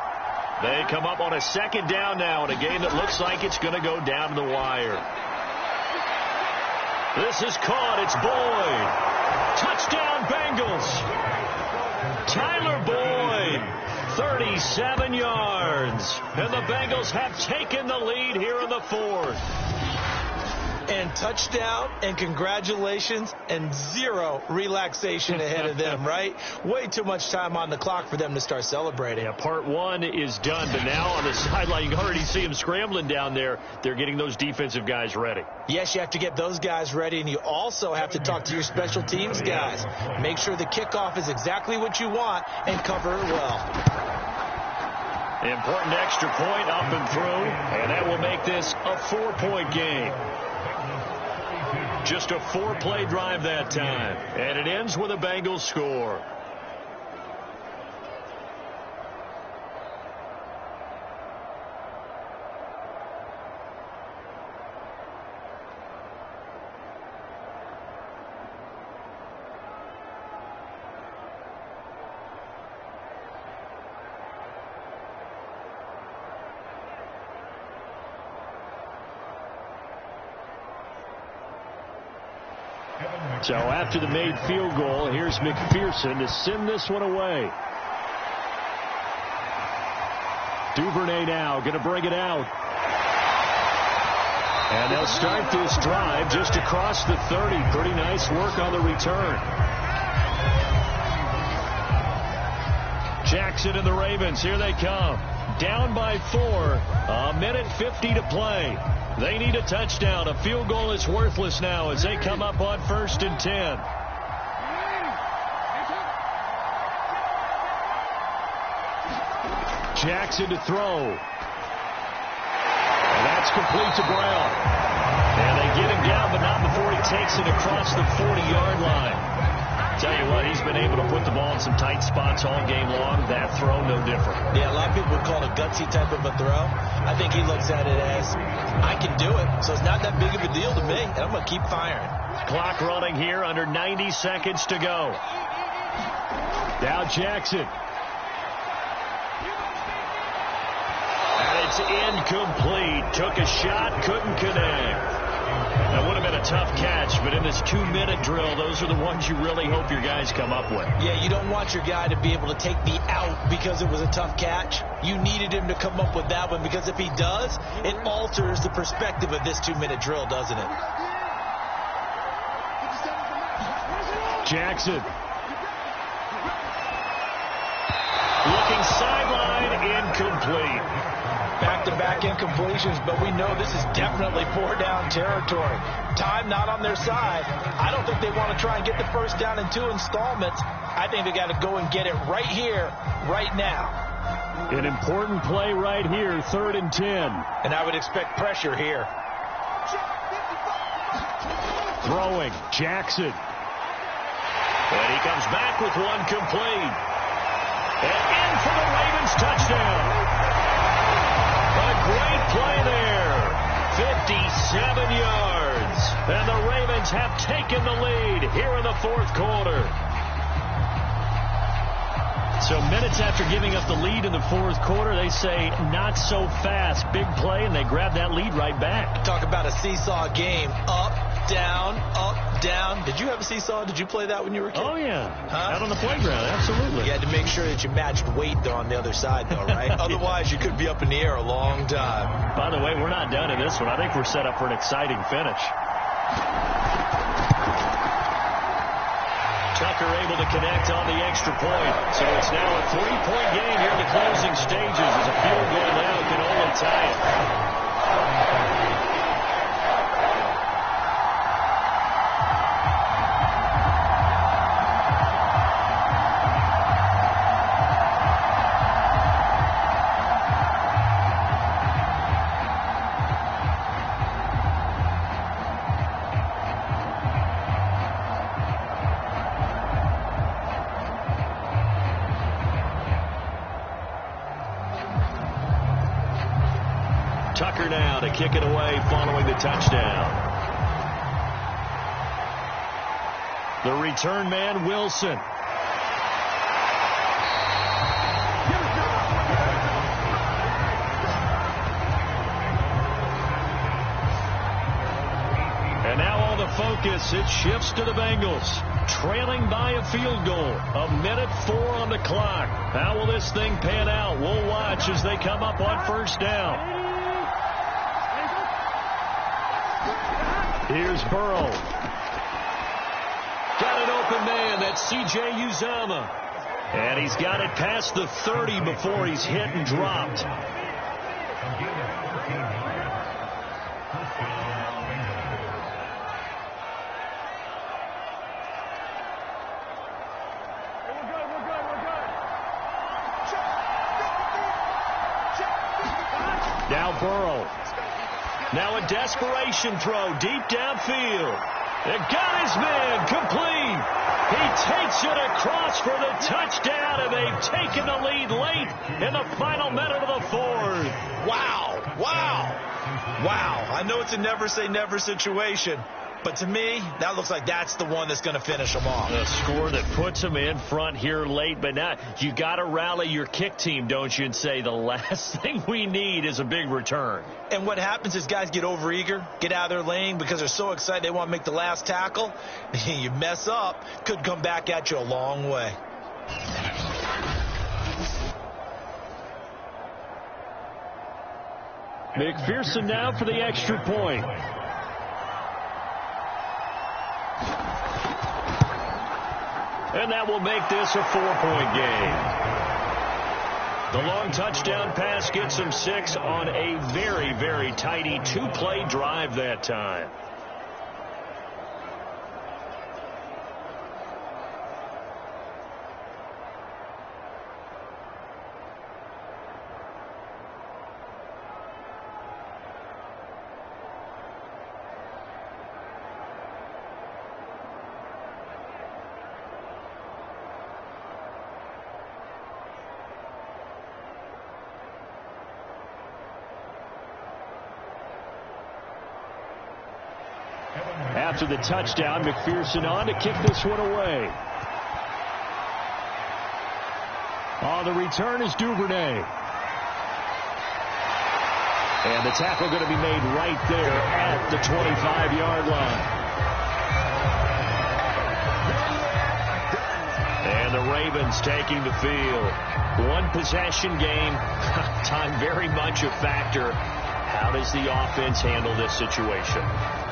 They come up on a 2nd down now in a game that looks like it's going to go down to the wire. This is caught. It's Boyd. Touchdown, Bengals. Tyler Boyd, 37 yards. And the Bengals have taken the lead here in the 4th. And touchdown, and congratulations, and 0 relaxation ahead of them, right? Way too much time on the clock for them to start celebrating. Yeah, part 1 is done, but now on the sideline, you can already see them scrambling down there. They're getting those defensive guys ready. Yes, you have to get those guys ready, and you also have to talk to your special teams guys. Make sure the kickoff is exactly what you want and cover it well. Important extra point up and through, and that will make this a 4-point game. Just a 4-play drive that time, and it ends with a Bengals score. So after the made field goal, here's McPherson to send this one away. Duvernay now going to bring it out. And they'll start this drive just across the 30. Pretty nice work on the return. Jackson and the Ravens, here they come. Down by 4. A minute 50 to play. They need a touchdown. A field goal is worthless now as they come up on 1st and 10. Jackson to throw. And that's complete to Brown. And they get him down, but not before he takes it across the 40-yard line. Tell you what, he's been able to put the ball in some tight spots all game long. That throw, no different. Yeah, a lot of people would call it a gutsy type of a throw. I think he looks at it as, I can do it, so it's not that big of a deal to me, and I'm going to keep firing. Clock running here, under 90 seconds to go. Now Jackson. And it's incomplete. Took a shot, couldn't connect. That would have been a tough catch, but in this 2-minute drill, those are the ones you really hope your guys come up with. Yeah, you don't want your guy to be able to take the out because it was a tough catch. You needed him to come up with that one, because if he does, it alters the perspective of this 2-minute drill, doesn't it? Jackson. Looking sideline, incomplete. Back-to-back incompletions, but we know this is definitely 4-down territory. Time not on their side. I don't think they want to try and get the first down in 2 installments. I think they got to go and get it right here, right now. An important play right here, 3rd and 10. And I would expect pressure here. Throwing, Jackson. And he comes back with one complete. And in for the Ravens touchdown. A great play there. 57 yards. And the Ravens have taken the lead here in the 4th quarter. So minutes after giving up the lead in the 4th quarter, they say not so fast. Big play, and they grab that lead right back. Talk about a seesaw game. Up, down, up, down. Did you have a seesaw? Did you play that when you were a kid? Oh, yeah. Huh? Out on the playground, absolutely. You had to make sure that you matched weight, though, on the other side, though, right? Otherwise, you could be up in the air a long time. By the way, we're not done in this one. I think we're set up for an exciting finish. Tucker able to connect on the extra point. So it's now a 3-point game here in the closing stages, as a field goal now can only tie it. Tucker now to kick it away following the touchdown. The return man, Wilson. And now all the focus, it shifts to the Bengals. Trailing by a field goal. 1:04 on the clock. How will this thing pan out? We'll watch as they come up on 1st down. Here's Burrow. Got an open man. That's C.J. Uzomah. And he's got it past the 30 before he's hit and dropped. Now Burrow. Now a desperation throw deep downfield. It got his man complete. He takes it across for the touchdown, and they've taken the lead late in the final minute of the 4th. Wow. Wow. Wow. I know it's a never say never situation, but to me, that looks like that's the one that's going to finish them off. A score that puts them in front here late, but now you got to rally your kick team, don't you, and say the last thing we need is a big return. And what happens is guys get overeager, get out of their lane because they're so excited they want to make the last tackle. You mess up, could come back at you a long way. McPherson now for the extra point. And that will make this a 4-point game. The long touchdown pass gets them 6 on a very, very tidy 2-play drive that time. After the touchdown, McPherson on to kick this one away. On the return is Duvernay. And the tackle going to be made right there at the 25-yard line. And the Ravens taking the field. One possession game. Time very much a factor. How does the offense handle this situation?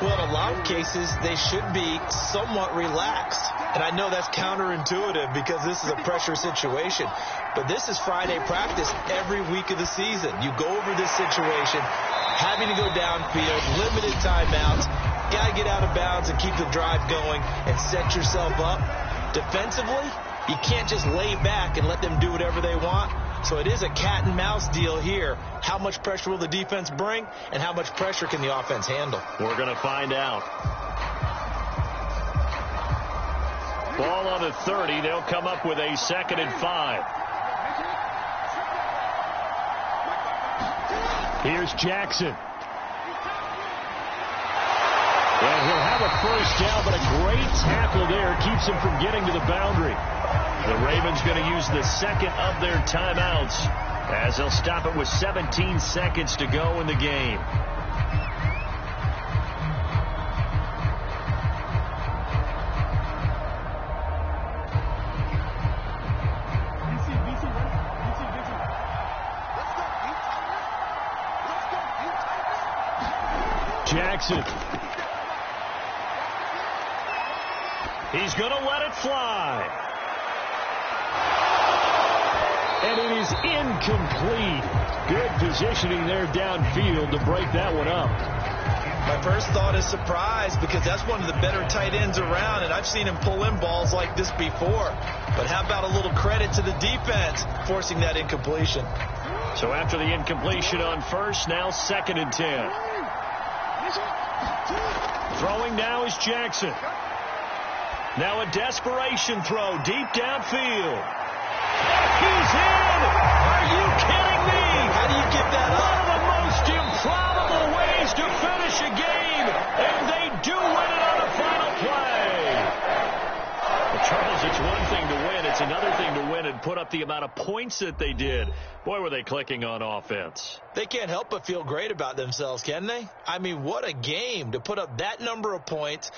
Well, in a lot of cases, they should be somewhat relaxed. And I know that's counterintuitive because this is a pressure situation. But this is Friday practice every week of the season. You go over this situation, having to go downfield, limited timeouts, got to get out of bounds and keep the drive going and set yourself up. Defensively, you can't just lay back and let them do whatever they want. So it is a cat and mouse deal here. How much pressure will the defense bring, and how much pressure can the offense handle? We're going to find out. Ball on the 30. They'll come up with a 2nd and 5. Here's Jackson. And he'll have a first down, but a great tackle there keeps him from getting to the boundary. The Ravens going to use the second of their timeouts as they'll stop it with 17 seconds to go in the game. Jackson. He's going to let it fly. And it is incomplete. Good positioning there downfield to break that one up. My first thought is surprise because that's one of the better tight ends around, and I've seen him pull in balls like this before. But how about a little credit to the defense forcing that incompletion? So after the incompletion on first, now 2nd and 10. Throwing now is Jackson. Now a desperation throw deep downfield. He's in! Are you kidding me? How do you get that up? One of the most improbable ways to finish a game, and they do win it on the final play. Well, Charles, it's one thing to win. It's another thing to win and put up the amount of points that they did. Boy, were they clicking on offense. They can't help but feel great about themselves, can they? I mean, what a game to put up that number of points.